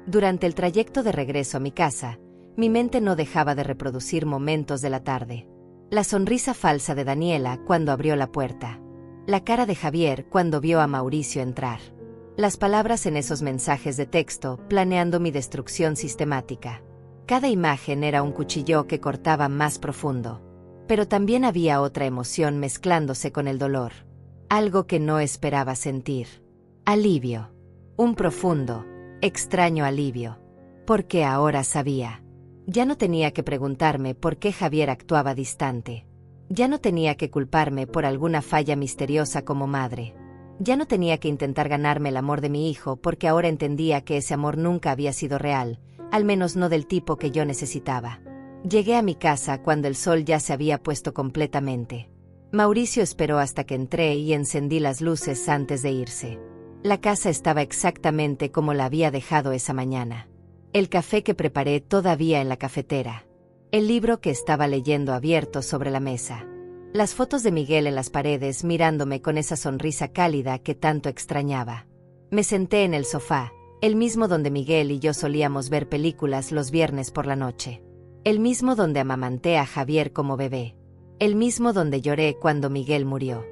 Durante el trayecto de regreso a mi casa, mi mente no dejaba de reproducir momentos de la tarde. La sonrisa falsa de Daniela cuando abrió la puerta. La cara de Javier cuando vio a Mauricio entrar. Las palabras en esos mensajes de texto planeando mi destrucción sistemática. Cada imagen era un cuchillo que cortaba más profundo. Pero también había otra emoción mezclándose con el dolor. Algo que no esperaba sentir. Alivio. Un profundo, extraño alivio. Porque ahora sabía. Ya no tenía que preguntarme por qué Javier actuaba distante. Ya no tenía que culparme por alguna falla misteriosa como madre. Ya no tenía que intentar ganarme el amor de mi hijo porque ahora entendía que ese amor nunca había sido real, al menos no del tipo que yo necesitaba. Llegué a mi casa cuando el sol ya se había puesto completamente. Mauricio esperó hasta que entré y encendí las luces antes de irse. La casa estaba exactamente como la había dejado esa mañana. El café que preparé todavía en la cafetera. El libro que estaba leyendo abierto sobre la mesa. Las fotos de Miguel en las paredes mirándome con esa sonrisa cálida que tanto extrañaba. Me senté en el sofá, el mismo donde Miguel y yo solíamos ver películas los viernes por la noche. El mismo donde amamanté a Javier como bebé. El mismo donde lloré cuando Miguel murió.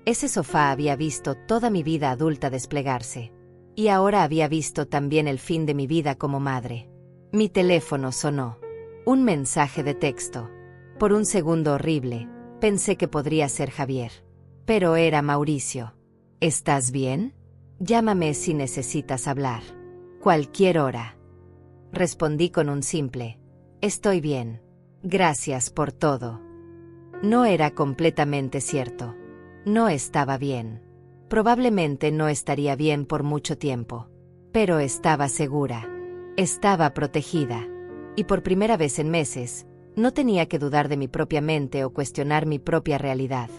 Ese sofá había visto toda mi vida adulta desplegarse. Y ahora había visto también el fin de mi vida como madre. Mi teléfono sonó. Un mensaje de texto. Por un segundo horrible, pensé que podría ser Javier. Pero era Mauricio. ¿Estás bien? Llámame si necesitas hablar. Cualquier hora. Respondí con un simple. Estoy bien. Gracias por todo. No era completamente cierto. No estaba bien. Probablemente no estaría bien por mucho tiempo. Pero estaba segura. Estaba protegida. Y por primera vez en meses, no tenía que dudar de mi propia mente o cuestionar mi propia realidad.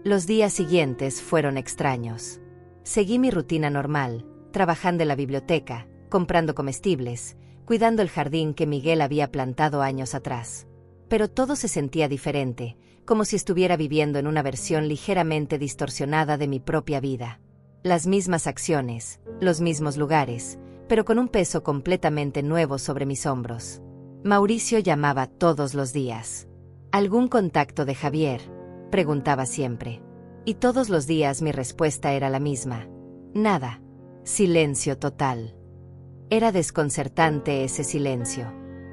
Los días siguientes fueron extraños. Seguí mi rutina normal, trabajando en la biblioteca, comprando comestibles, cuidando el jardín que Miguel había plantado años atrás. Pero todo se sentía diferente, como si estuviera viviendo en una versión ligeramente distorsionada de mi propia vida. Las mismas acciones, los mismos lugares, pero con un peso completamente nuevo sobre mis hombros. Mauricio llamaba todos los días. ¿Algún contacto de Javier?, preguntaba siempre. Y todos los días mi respuesta era la misma. Nada. Silencio total. Era desconcertante ese silencio.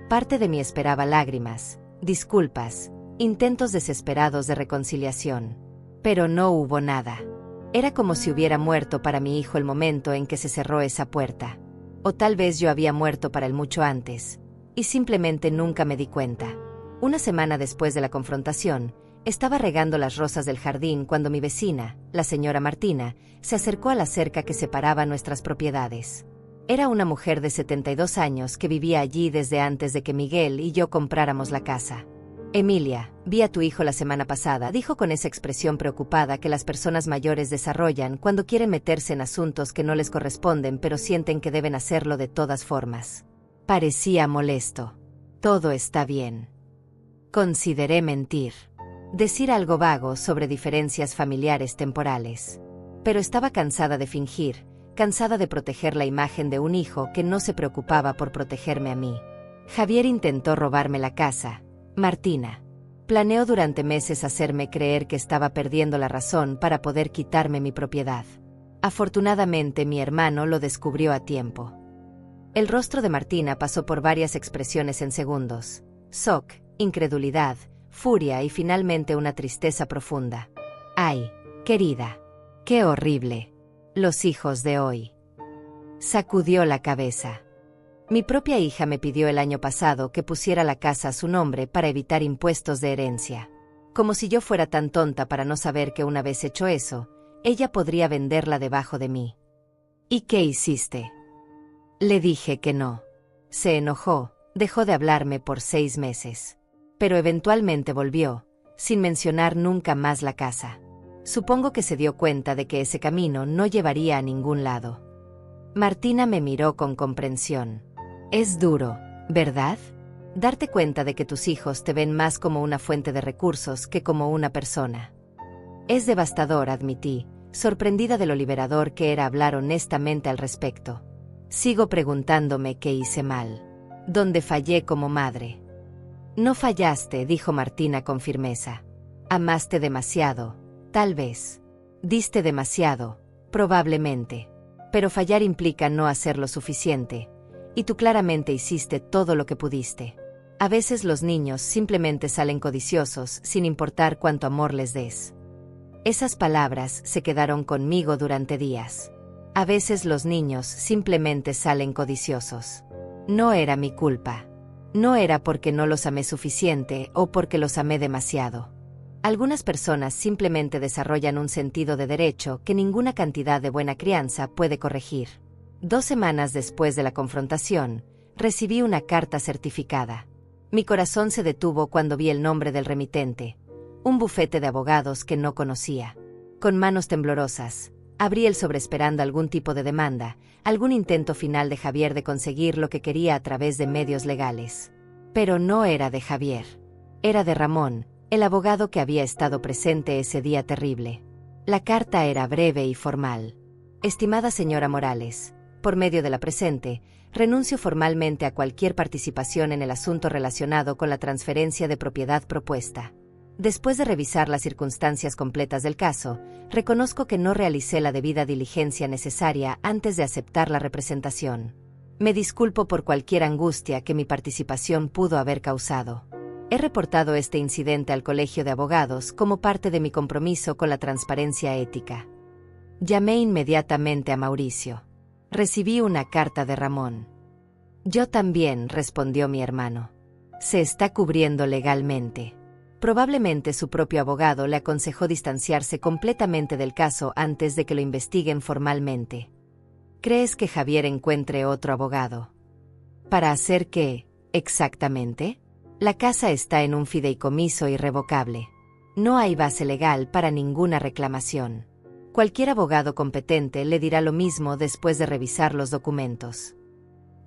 Parte de mí esperaba lágrimas, disculpas, intentos desesperados de reconciliación. Pero no hubo nada. Era como si hubiera muerto para mi hijo el momento en que se cerró esa puerta. O tal vez yo había muerto para él mucho antes, y simplemente nunca me di cuenta. Una semana después de la confrontación, estaba regando las rosas del jardín cuando mi vecina, la señora Martina, se acercó a la cerca que separaba nuestras propiedades. Era una mujer de 72 años que vivía allí desde antes de que Miguel y yo compráramos la casa. Emilia, vi a tu hijo la semana pasada, dijo con esa expresión preocupada que las personas mayores desarrollan cuando quieren meterse en asuntos que no les corresponden pero sienten que deben hacerlo de todas formas. Parecía molesto. Todo está bien. Consideré mentir. Decir algo vago sobre diferencias familiares temporales. Pero estaba cansada de fingir, cansada de proteger la imagen de un hijo que no se preocupaba por protegerme a mí. Javier intentó robarme la casa. Martina. Planeó durante meses hacerme creer que estaba perdiendo la razón para poder quitarme mi propiedad. Afortunadamente mi hermano lo descubrió a tiempo. El rostro de Martina pasó por varias expresiones en segundos. Shock, incredulidad, furia y finalmente una tristeza profunda. ¡Ay, querida! ¡Qué horrible! Los hijos de hoy. Sacudió la cabeza. Mi propia hija me pidió el año pasado que pusiera la casa a su nombre para evitar impuestos de herencia. Como si yo fuera tan tonta para no saber que una vez hecho eso, ella podría venderla debajo de mí. ¿Y qué hiciste? Le dije que no. Se enojó, dejó de hablarme por 6 meses. Pero eventualmente volvió, sin mencionar nunca más la casa. Supongo que se dio cuenta de que ese camino no llevaría a ningún lado. Martina me miró con comprensión. Es duro, ¿verdad? Darte cuenta de que tus hijos te ven más como una fuente de recursos que como una persona. Es devastador, admití, sorprendida de lo liberador que era hablar honestamente al respecto. Sigo preguntándome qué hice mal. ¿Dónde fallé como madre? No fallaste, dijo Martina con firmeza. Amaste demasiado, tal vez. Diste demasiado, probablemente. Pero fallar implica no hacer lo suficiente. Y tú claramente hiciste todo lo que pudiste. A veces los niños simplemente salen codiciosos sin importar cuánto amor les des. Esas palabras se quedaron conmigo durante días. A veces los niños simplemente salen codiciosos. No era mi culpa. No era porque no los amé suficiente o porque los amé demasiado. Algunas personas simplemente desarrollan un sentido de derecho que ninguna cantidad de buena crianza puede corregir. 2 semanas después de la confrontación, recibí una carta certificada. Mi corazón se detuvo cuando vi el nombre del remitente, un bufete de abogados que no conocía. Con manos temblorosas, abrí el sobre esperando algún tipo de demanda, algún intento final de Javier de conseguir lo que quería a través de medios legales. Pero no era de Javier. Era de Ramón, el abogado que había estado presente ese día terrible. La carta era breve y formal. Estimada señora Morales, por medio de la presente, renuncio formalmente a cualquier participación en el asunto relacionado con la transferencia de propiedad propuesta. Después de revisar las circunstancias completas del caso, reconozco que no realicé la debida diligencia necesaria antes de aceptar la representación. Me disculpo por cualquier angustia que mi participación pudo haber causado. He reportado este incidente al Colegio de Abogados como parte de mi compromiso con la transparencia ética. Llamé inmediatamente a Mauricio. Recibí una carta de Ramón. Yo también, respondió mi hermano. Se está cubriendo legalmente. Probablemente su propio abogado le aconsejó distanciarse completamente del caso antes de que lo investiguen formalmente. ¿Crees que Javier encuentre otro abogado? ¿Para hacer qué, exactamente? La casa está en un fideicomiso irrevocable. No hay base legal para ninguna reclamación. Cualquier abogado competente le dirá lo mismo después de revisar los documentos.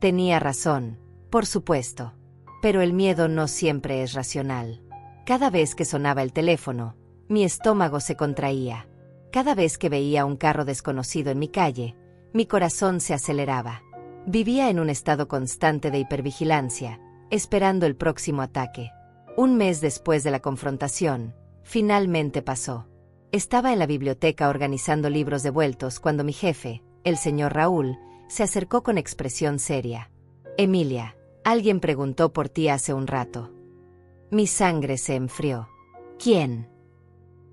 Tenía razón, por supuesto. Pero el miedo no siempre es racional. Cada vez que sonaba el teléfono, mi estómago se contraía. Cada vez que veía un carro desconocido en mi calle, mi corazón se aceleraba. Vivía en un estado constante de hipervigilancia, esperando el próximo ataque. Un mes después de la confrontación, finalmente pasó. Estaba en la biblioteca organizando libros devueltos cuando mi jefe, el señor Raúl, se acercó con expresión seria. «Emilia, alguien preguntó por ti hace un rato». Mi sangre se enfrió. «¿Quién?»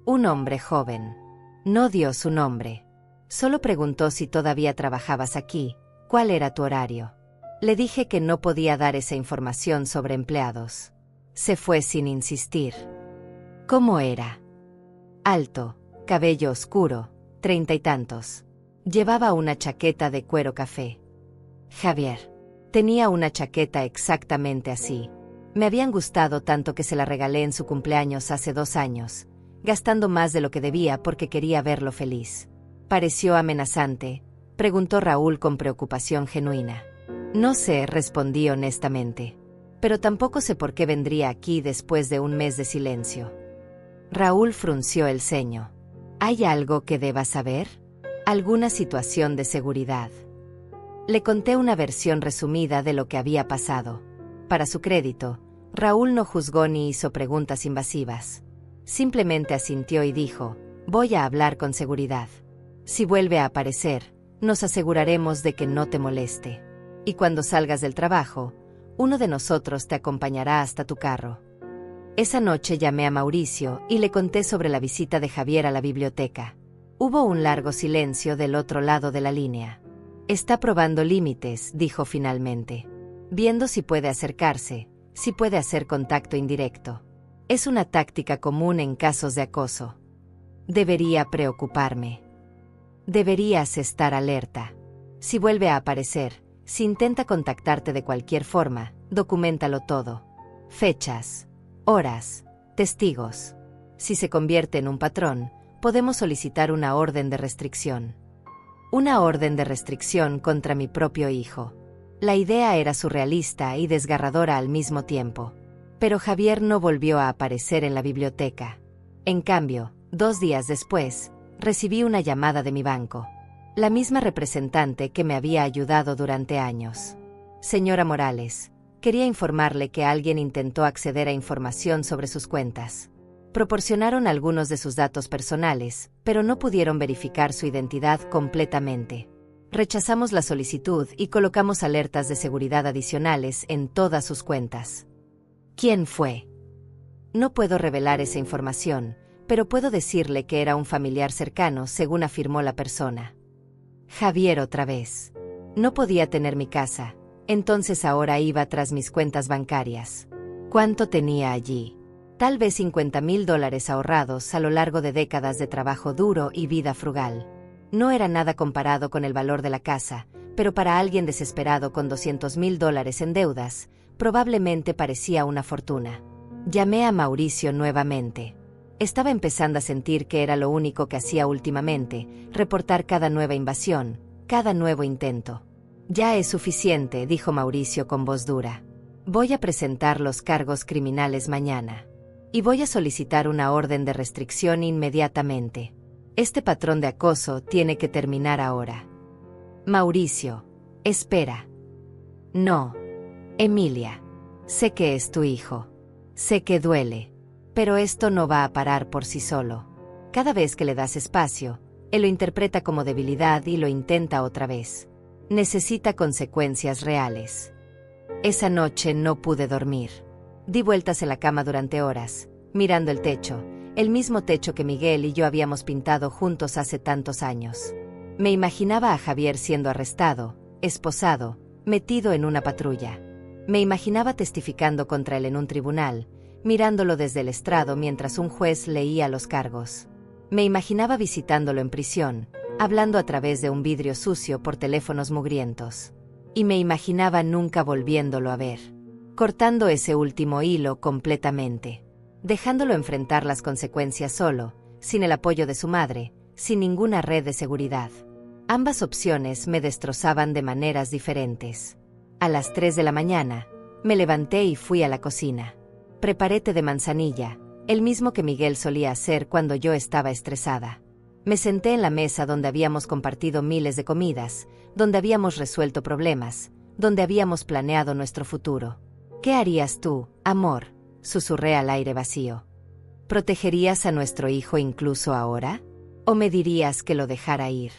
«Un hombre joven. No dio su nombre. Solo preguntó si todavía trabajabas aquí, cuál era tu horario». Le dije que no podía dar esa información sobre empleados. Se fue sin insistir. «¿Cómo era?» «Alto, cabello oscuro, 30 y tantos. Llevaba una chaqueta de cuero café». «Javier». Tenía una chaqueta exactamente así. Me habían gustado tanto que se la regalé en su cumpleaños hace 2 años, gastando más de lo que debía porque quería verlo feliz. «¿Pareció amenazante?», preguntó Raúl con preocupación genuina. «No sé», respondí honestamente. «Pero tampoco sé por qué vendría aquí después de un mes de silencio». Raúl frunció el ceño. «¿Hay algo que deba saber? ¿Alguna situación de seguridad?». Le conté una versión resumida de lo que había pasado. Para su crédito, Raúl no juzgó ni hizo preguntas invasivas. Simplemente asintió y dijo: «Voy a hablar con seguridad. Si vuelve a aparecer, nos aseguraremos de que no te moleste. Y cuando salgas del trabajo, uno de nosotros te acompañará hasta tu carro». Esa noche llamé a Mauricio y le conté sobre la visita de Javier a la biblioteca. Hubo un largo silencio del otro lado de la línea. «Está probando límites», dijo finalmente. «Viendo si puede acercarse, si puede hacer contacto indirecto. Es una táctica común en casos de acoso. Debería preocuparme. Deberías estar alerta. Si vuelve a aparecer, si intenta contactarte de cualquier forma, documéntalo todo. Fechas, horas, testigos. Si se convierte en un patrón, podemos solicitar una orden de restricción». Una orden de restricción contra mi propio hijo. La idea era surrealista y desgarradora al mismo tiempo. Pero Javier no volvió a aparecer en la biblioteca. En cambio, 2 días después, recibí una llamada de mi banco. La misma representante que me había ayudado durante años. «Señora Morales, quería informarle que alguien intentó acceder a información sobre sus cuentas. Proporcionaron algunos de sus datos personales, pero no pudieron verificar su identidad completamente. Rechazamos la solicitud y colocamos alertas de seguridad adicionales en todas sus cuentas». «¿Quién fue?» «No puedo revelar esa información, pero puedo decirle que era un familiar cercano, según afirmó la persona». Javier otra vez. No podía tener mi casa, entonces ahora iba tras mis cuentas bancarias. ¿Cuánto tenía allí? Tal vez $50,000 ahorrados a lo largo de décadas de trabajo duro y vida frugal. No era nada comparado con el valor de la casa, pero para alguien desesperado con $200,000 en deudas, probablemente parecía una fortuna. Llamé a Mauricio nuevamente. Estaba empezando a sentir que era lo único que hacía últimamente, reportar cada nueva invasión, cada nuevo intento. «Ya es suficiente», dijo Mauricio con voz dura. «Voy a presentar los cargos criminales mañana. Y voy a solicitar una orden de restricción inmediatamente. Este patrón de acoso tiene que terminar ahora». «Mauricio, espera». «No. Emilia. Sé que es tu hijo. Sé que duele. Pero esto no va a parar por sí solo. Cada vez que le das espacio, él lo interpreta como debilidad y lo intenta otra vez. Necesita consecuencias reales». Esa noche no pude dormir. Di vueltas en la cama durante horas, mirando el techo, el mismo techo que Miguel y yo habíamos pintado juntos hace tantos años. Me imaginaba a Javier siendo arrestado, esposado, metido en una patrulla. Me imaginaba testificando contra él en un tribunal, mirándolo desde el estrado mientras un juez leía los cargos. Me imaginaba visitándolo en prisión, hablando a través de un vidrio sucio por teléfonos mugrientos. Y me imaginaba nunca volviéndolo a ver. Cortando ese último hilo completamente. Dejándolo enfrentar las consecuencias solo, sin el apoyo de su madre, sin ninguna red de seguridad. Ambas opciones me destrozaban de maneras diferentes. A las 3 de la mañana, me levanté y fui a la cocina. Preparé té de manzanilla, el mismo que Miguel solía hacer cuando yo estaba estresada. Me senté en la mesa donde habíamos compartido miles de comidas, donde habíamos resuelto problemas, donde habíamos planeado nuestro futuro. ¿Qué harías tú, amor?, susurré al aire vacío. ¿Protegerías a nuestro hijo incluso ahora? ¿O me dirías que lo dejara ir?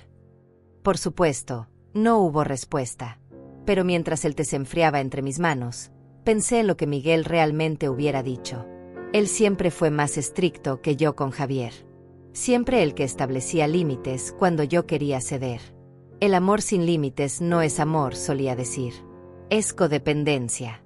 Por supuesto, no hubo respuesta. Pero mientras el té se enfriaba entre mis manos, pensé en lo que Miguel realmente hubiera dicho. Él siempre fue más estricto que yo con Javier. Siempre el que establecía límites cuando yo quería ceder. El amor sin límites no es amor, solía decir. Es codependencia.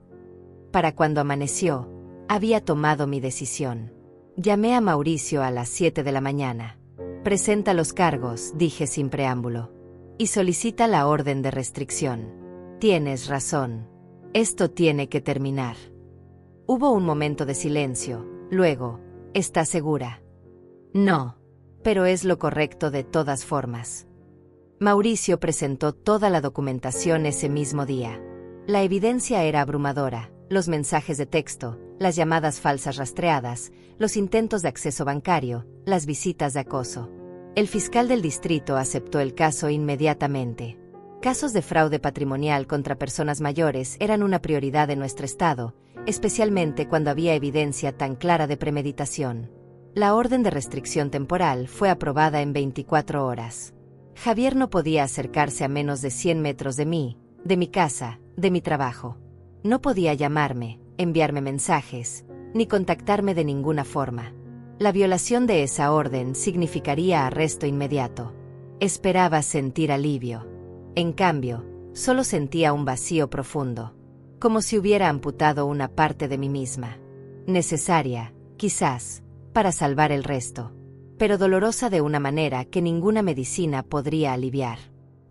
Para cuando amaneció, había tomado mi decisión. Llamé a Mauricio a las 7 de la mañana. Presenta los cargos, dije sin preámbulo. Y solicita la orden de restricción. Tienes razón. Esto tiene que terminar. Hubo un momento de silencio. Luego, ¿estás segura? No. Pero es lo correcto de todas formas. Mauricio presentó toda la documentación ese mismo día. La evidencia era abrumadora. Los mensajes de texto, las llamadas falsas rastreadas, los intentos de acceso bancario, las visitas de acoso. El fiscal del distrito aceptó el caso inmediatamente. Casos de fraude patrimonial contra personas mayores eran una prioridad en nuestro estado, especialmente cuando había evidencia tan clara de premeditación. La orden de restricción temporal fue aprobada en 24 horas. Javier no podía acercarse a menos de 100 metros de mí, de mi casa, de mi trabajo. No podía llamarme, enviarme mensajes, ni contactarme de ninguna forma. La violación de esa orden significaría arresto inmediato. Esperaba sentir alivio. En cambio, solo sentía un vacío profundo, como si hubiera amputado una parte de mí misma. Necesaria, quizás, para salvar el resto, pero dolorosa de una manera que ninguna medicina podría aliviar.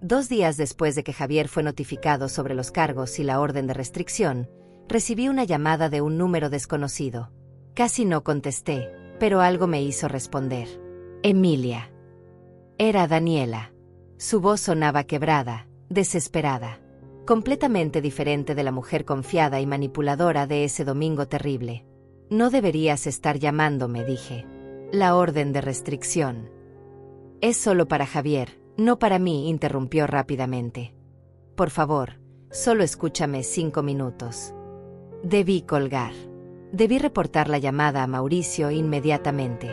2 días después de que Javier fue notificado sobre los cargos y la orden de restricción, recibí una llamada de un número desconocido. Casi no contesté, pero algo me hizo responder. Emilia. Era Daniela. Su voz sonaba quebrada, desesperada, completamente diferente de la mujer confiada y manipuladora de ese domingo terrible. No deberías estar llamándome, dije. La orden de restricción es solo para Javier, no para mí, interrumpió rápidamente. Por favor, solo escúchame 5 minutos. Debí colgar. Debí reportar la llamada a Mauricio inmediatamente.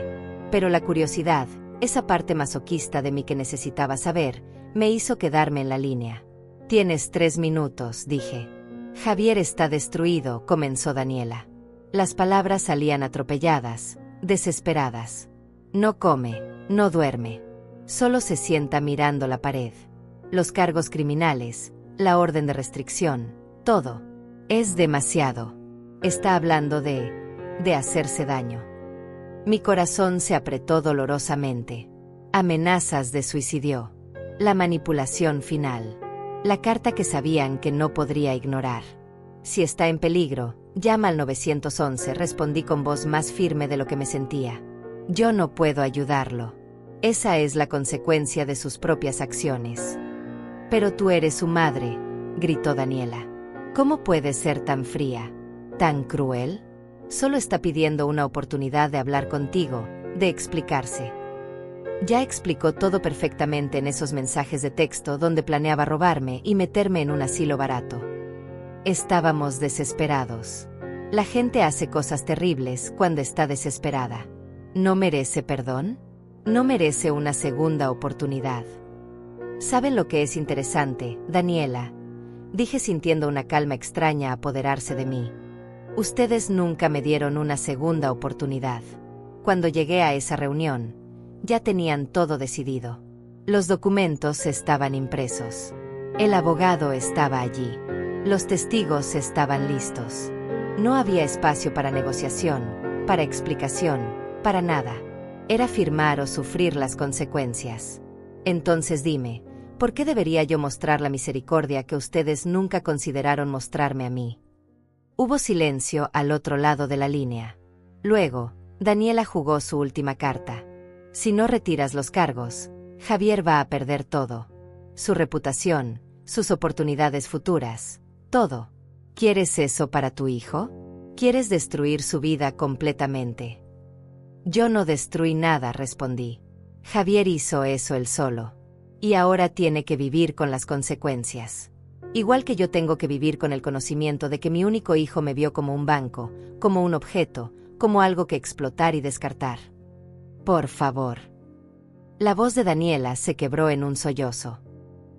Pero la curiosidad, esa parte masoquista de mí que necesitaba saber, me hizo quedarme en la línea. Tienes 3 minutos, dije. Javier está destruido, comenzó Daniela. Las palabras salían atropelladas, desesperadas. No come, no duerme. Solo se sienta mirando la pared. Los cargos criminales, la orden de restricción, todo. Es demasiado. Está hablando de hacerse daño. Mi corazón se apretó dolorosamente. Amenazas de suicidio. La manipulación final. La carta que sabían que no podría ignorar. Si está en peligro, llama al 911, respondí con voz más firme de lo que me sentía. Yo no puedo ayudarlo. Esa es la consecuencia de sus propias acciones. Pero tú eres su madre, gritó Daniela. ¿Cómo puedes ser tan fría, tan cruel? Solo está pidiendo una oportunidad de hablar contigo, de explicarse. Ya explicó todo perfectamente en esos mensajes de texto donde planeaba robarme y meterme en un asilo barato. Estábamos desesperados. La gente hace cosas terribles cuando está desesperada. ¿No merece perdón? No merece una segunda oportunidad. ¿Saben lo que es interesante, Daniela?, dije sintiendo una calma extraña apoderarse de mí. Ustedes nunca me dieron una segunda oportunidad. Cuando llegué a esa reunión, ya tenían todo decidido. Los documentos estaban impresos. El abogado estaba allí. Los testigos estaban listos. No había espacio para negociación, para explicación, para nada. Era firmar o sufrir las consecuencias. Entonces dime, ¿por qué debería yo mostrar la misericordia que ustedes nunca consideraron mostrarme a mí? Hubo silencio al otro lado de la línea. Luego, Daniela jugó su última carta. Si no retiras los cargos, Javier va a perder todo. Su reputación, sus oportunidades futuras, todo. ¿Quieres eso para tu hijo? ¿Quieres destruir su vida completamente? Yo no destruí nada, respondí. Javier hizo eso él solo. Y ahora tiene que vivir con las consecuencias. Igual que yo tengo que vivir con el conocimiento de que mi único hijo me vio como un banco, como un objeto, como algo que explotar y descartar. Por favor. La voz de Daniela se quebró en un sollozo.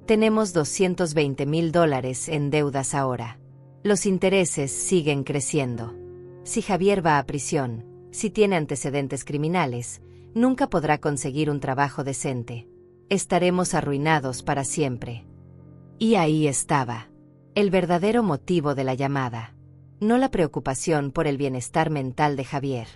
Tenemos $220,000 en deudas ahora. Los intereses siguen creciendo. Si Javier va a prisión, si tiene antecedentes criminales, nunca podrá conseguir un trabajo decente. Estaremos arruinados para siempre. Y ahí estaba. El verdadero motivo de la llamada. No la preocupación por el bienestar mental de Javier.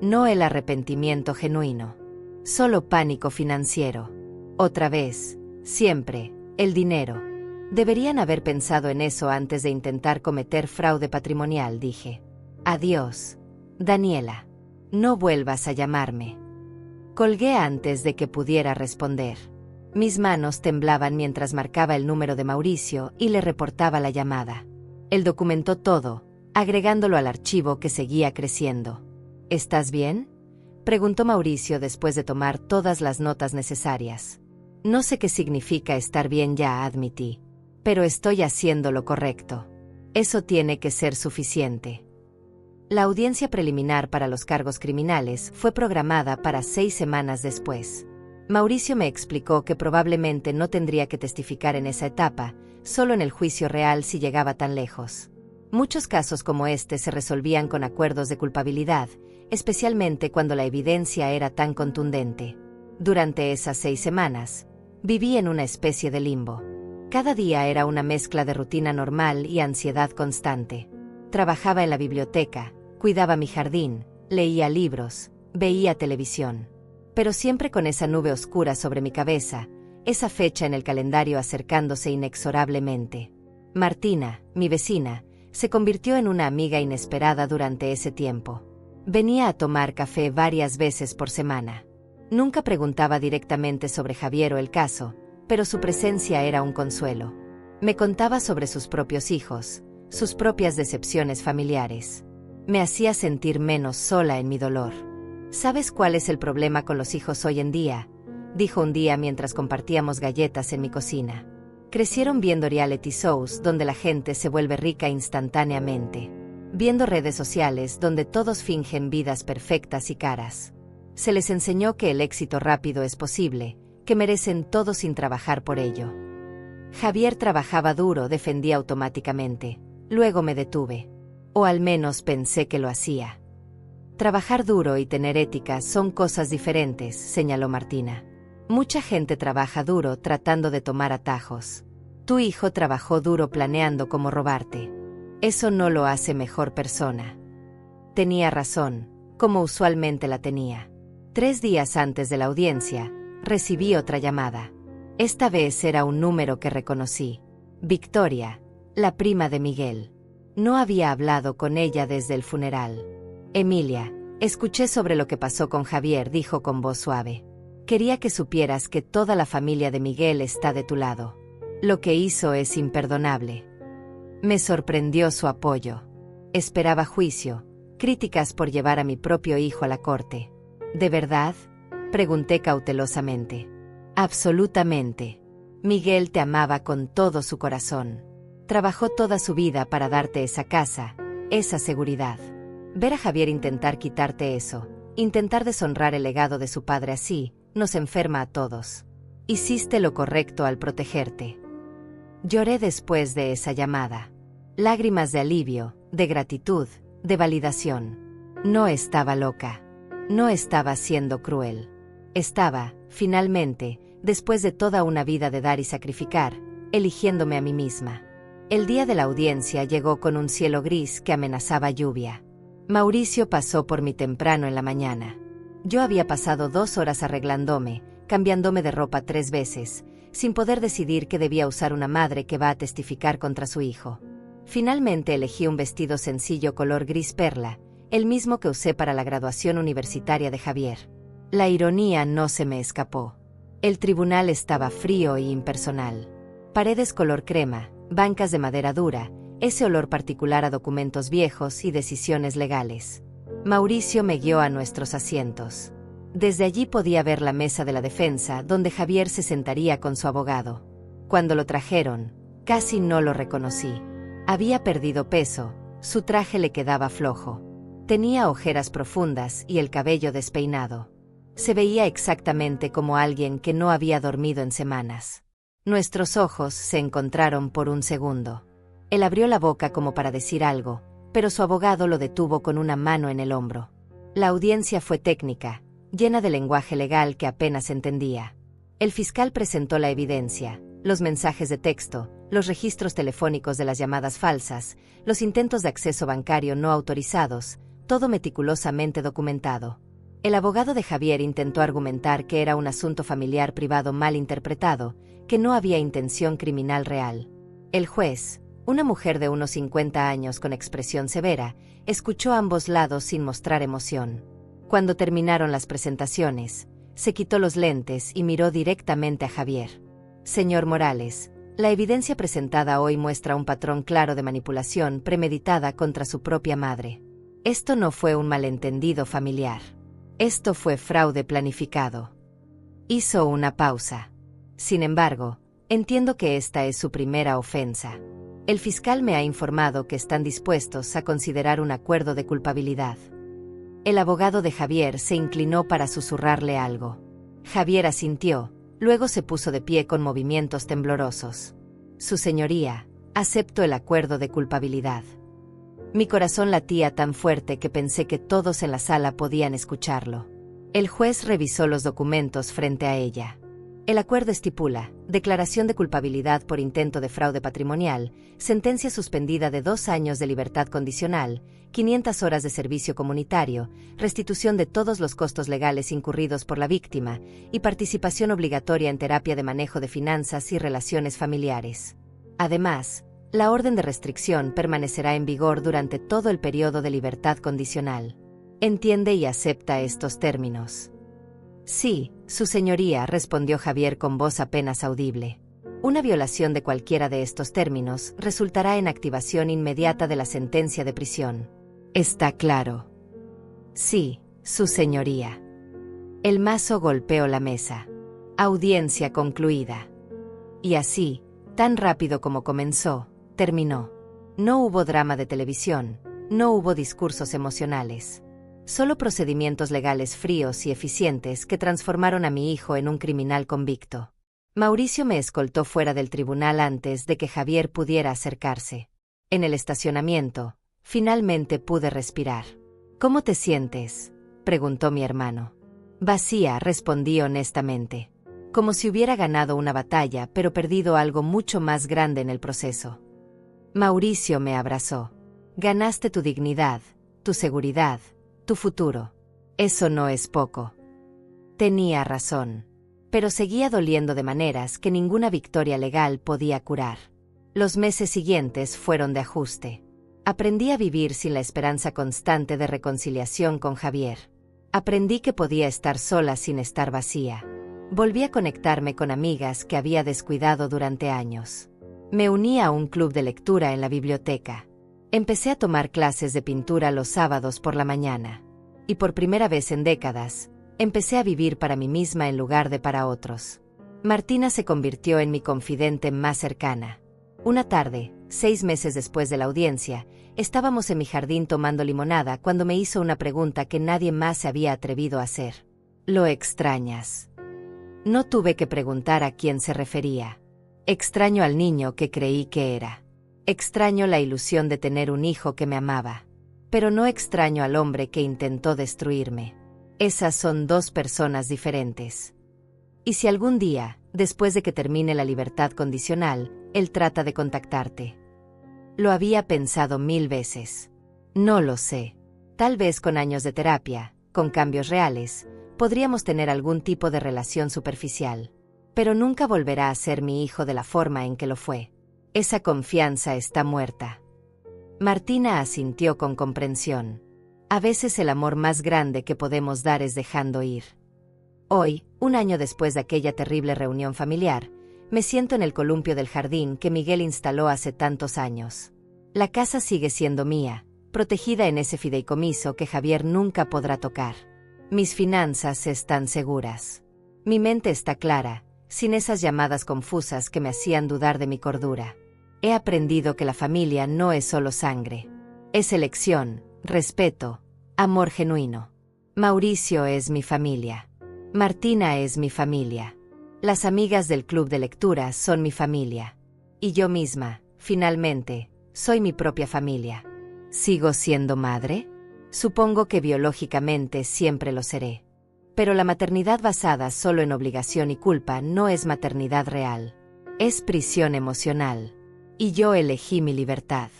No el arrepentimiento genuino. Solo pánico financiero. Otra vez, siempre, el dinero. Deberían haber pensado en eso antes de intentar cometer fraude patrimonial, dije. Adiós, Daniela. No vuelvas a llamarme. Colgué antes de que pudiera responder. Mis manos temblaban mientras marcaba el número de Mauricio y le reportaba la llamada. Él documentó todo, agregándolo al archivo que seguía creciendo. ¿Estás bien?, preguntó Mauricio después de tomar todas las notas necesarias. No sé qué significa estar bien ya, admití. Pero estoy haciendo lo correcto. Eso tiene que ser suficiente. La audiencia preliminar para los cargos criminales fue programada para 6 semanas después. Mauricio me explicó que probablemente no tendría que testificar en esa etapa, solo en el juicio real si llegaba tan lejos. Muchos casos como este se resolvían con acuerdos de culpabilidad, especialmente cuando la evidencia era tan contundente. Durante esas 6 semanas, viví en una especie de limbo. Cada día era una mezcla de rutina normal y ansiedad constante. Trabajaba en la biblioteca, cuidaba mi jardín, leía libros, veía televisión. Pero siempre con esa nube oscura sobre mi cabeza, esa fecha en el calendario acercándose inexorablemente. Martina, mi vecina, se convirtió en una amiga inesperada durante ese tiempo. Venía a tomar café varias veces por semana. Nunca preguntaba directamente sobre Javier o el caso, pero su presencia era un consuelo. Me contaba sobre sus propios hijos, sus propias decepciones familiares. Me hacía sentir menos sola en mi dolor. ¿Sabes cuál es el problema con los hijos hoy en día?, dijo un día mientras compartíamos galletas en mi cocina. Crecieron viendo reality shows donde la gente se vuelve rica instantáneamente. Viendo redes sociales donde todos fingen vidas perfectas y caras. Se les enseñó que el éxito rápido es posible, que merecen todo sin trabajar por ello. Javier trabajaba duro, defendí automáticamente. Luego me detuve. O al menos pensé que lo hacía. Trabajar duro y tener ética son cosas diferentes, señaló Martina. Mucha gente trabaja duro tratando de tomar atajos. Tu hijo trabajó duro planeando cómo robarte. Eso no lo hace mejor persona. Tenía razón, como usualmente la tenía. 3 días antes de la audiencia, recibí otra llamada. Esta vez era un número que reconocí. Victoria, la prima de Miguel. No había hablado con ella desde el funeral. Emilia, escuché sobre lo que pasó con Javier, dijo con voz suave. Quería que supieras que toda la familia de Miguel está de tu lado. Lo que hizo es imperdonable. Me sorprendió su apoyo. Esperaba juicio, críticas por llevar a mi propio hijo a la corte. ¿De verdad?, pregunté cautelosamente. Absolutamente. Miguel te amaba con todo su corazón. Trabajó toda su vida para darte esa casa, esa seguridad. Ver a Javier intentar quitarte eso, intentar deshonrar el legado de su padre así, nos enferma a todos. Hiciste lo correcto al protegerte. Lloré después de esa llamada. Lágrimas de alivio, de gratitud, de validación. No estaba loca. No estaba siendo cruel. Estaba, finalmente, después de toda una vida de dar y sacrificar, eligiéndome a mí misma. El día de la audiencia llegó con un cielo gris que amenazaba lluvia. Mauricio pasó por mí temprano en la mañana. Yo había pasado 2 horas arreglándome, cambiándome de ropa 3 veces, sin poder decidir que debía usar una madre que va a testificar contra su hijo. Finalmente elegí un vestido sencillo color gris perla, el mismo que usé para la graduación universitaria de Javier. La ironía no se me escapó. El tribunal estaba frío e impersonal. Paredes color crema, bancas de madera dura, ese olor particular a documentos viejos y decisiones legales. Mauricio me guió a nuestros asientos. Desde allí podía ver la mesa de la defensa, donde Javier se sentaría con su abogado. Cuando lo trajeron, casi no lo reconocí. Había perdido peso, su traje le quedaba flojo. Tenía ojeras profundas y el cabello despeinado. Se veía exactamente como alguien que no había dormido en semanas. Nuestros ojos se encontraron por un segundo. Él abrió la boca como para decir algo, pero su abogado lo detuvo con una mano en el hombro. La audiencia fue técnica, llena de lenguaje legal que apenas entendía. El fiscal presentó la evidencia, los mensajes de texto, los registros telefónicos de las llamadas falsas, los intentos de acceso bancario no autorizados, todo meticulosamente documentado. El abogado de Javier intentó argumentar que era un asunto familiar privado mal interpretado, que no había intención criminal real. El juez, una mujer de unos 50 años con expresión severa, escuchó a ambos lados sin mostrar emoción. Cuando terminaron las presentaciones, se quitó los lentes y miró directamente a Javier. Señor Morales, la evidencia presentada hoy muestra un patrón claro de manipulación premeditada contra su propia madre. Esto no fue un malentendido familiar. Esto fue fraude planificado. Hizo una pausa. Sin embargo, entiendo que esta es su primera ofensa. El fiscal me ha informado que están dispuestos a considerar un acuerdo de culpabilidad. El abogado de Javier se inclinó para susurrarle algo. Javier asintió, luego se puso de pie con movimientos temblorosos. Su señoría, acepto el acuerdo de culpabilidad. Mi corazón latía tan fuerte que pensé que todos en la sala podían escucharlo. El juez revisó los documentos frente a ella. El acuerdo estipula: declaración de culpabilidad por intento de fraude patrimonial, sentencia suspendida de 2 años de libertad condicional, 500 horas de servicio comunitario, restitución de todos los costos legales incurridos por la víctima y participación obligatoria en terapia de manejo de finanzas y relaciones familiares. Además, la orden de restricción permanecerá en vigor durante todo el periodo de libertad condicional. ¿Entiende y acepta estos términos? Sí, su señoría, respondió Javier con voz apenas audible. Una violación de cualquiera de estos términos resultará en activación inmediata de la sentencia de prisión. ¿Está claro? Sí, su señoría. El mazo golpeó la mesa. Audiencia concluida. Y así, tan rápido como comenzó, terminó. No hubo drama de televisión, no hubo discursos emocionales. Solo procedimientos legales fríos y eficientes que transformaron a mi hijo en un criminal convicto. Mauricio me escoltó fuera del tribunal antes de que Javier pudiera acercarse. En el estacionamiento, finalmente pude respirar. ¿Cómo te sientes?, preguntó mi hermano. Vacía, respondí honestamente. Como si hubiera ganado una batalla pero perdido algo mucho más grande en el proceso. Mauricio me abrazó. Ganaste tu dignidad, tu seguridad, tu futuro. Eso no es poco. Tenía razón. Pero seguía doliendo de maneras que ninguna victoria legal podía curar. Los meses siguientes fueron de ajuste. Aprendí a vivir sin la esperanza constante de reconciliación con Javier. Aprendí que podía estar sola sin estar vacía. Volví a conectarme con amigas que había descuidado durante años. Me uní a un club de lectura en la biblioteca. Empecé a tomar clases de pintura los sábados por la mañana. Y por primera vez en décadas, empecé a vivir para mí misma en lugar de para otros. Martina se convirtió en mi confidente más cercana. Una tarde, 6 meses después de la audiencia, estábamos en mi jardín tomando limonada cuando me hizo una pregunta que nadie más se había atrevido a hacer. ¿Lo extrañas? No tuve que preguntar a quién se refería. Extraño al niño que creí que era. Extraño la ilusión de tener un hijo que me amaba. Pero no extraño al hombre que intentó destruirme. Esas son 2 personas diferentes. Y si algún día, después de que termine la libertad condicional, él trata de contactarte. Lo había pensado 1000 veces. No lo sé. Tal vez con años de terapia, con cambios reales, podríamos tener algún tipo de relación superficial. Pero nunca volverá a ser mi hijo de la forma en que lo fue. Esa confianza está muerta. Martina asintió con comprensión. A veces el amor más grande que podemos dar es dejando ir. Hoy, un año después de aquella terrible reunión familiar, me siento en el columpio del jardín que Miguel instaló hace tantos años. La casa sigue siendo mía, protegida en ese fideicomiso que Javier nunca podrá tocar. Mis finanzas están seguras. Mi mente está clara, sin esas llamadas confusas que me hacían dudar de mi cordura. He aprendido que la familia no es solo sangre. Es elección, respeto, amor genuino. Mauricio es mi familia. Martina es mi familia. Las amigas del club de lectura son mi familia. Y yo misma, finalmente, soy mi propia familia. ¿Sigo siendo madre? Supongo que biológicamente siempre lo seré. Pero la maternidad basada solo en obligación y culpa no es maternidad real. Es prisión emocional. Y yo elegí mi libertad.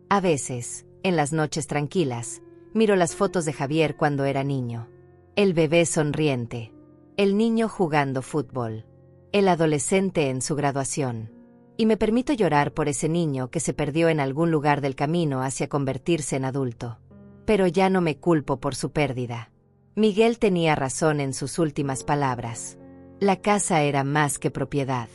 A veces, en las noches tranquilas, miro las fotos de Javier cuando era niño. El bebé sonriente. El niño jugando fútbol. El adolescente en su graduación. Y me permito llorar por ese niño que se perdió en algún lugar del camino hacia convertirse en adulto. Pero ya no me culpo por su pérdida. Miguel tenía razón en sus últimas palabras. La casa era más que propiedad.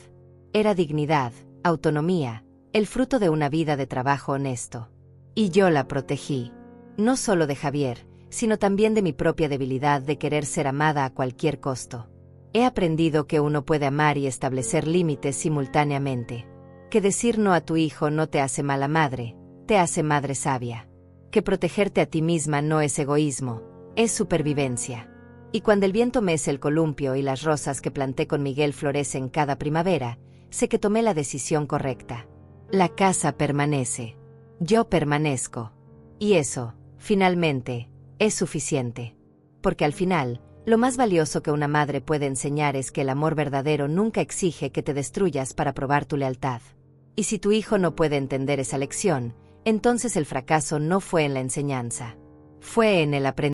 Era dignidad, autonomía, el fruto de una vida de trabajo honesto. Y yo la protegí. No solo de Javier, sino también de mi propia debilidad de querer ser amada a cualquier costo. He aprendido que uno puede amar y establecer límites simultáneamente. Que decir no a tu hijo no te hace mala madre, te hace madre sabia. Que protegerte a ti misma no es egoísmo, es supervivencia. Y cuando el viento mece el columpio y las rosas que planté con Miguel florecen cada primavera, sé que tomé la decisión correcta. La casa permanece. Yo permanezco. Y eso, finalmente, es suficiente. Porque al final, lo más valioso que una madre puede enseñar es que el amor verdadero nunca exige que te destruyas para probar tu lealtad. Y si tu hijo no puede entender esa lección, entonces el fracaso no fue en la enseñanza. Fue en el aprendizaje.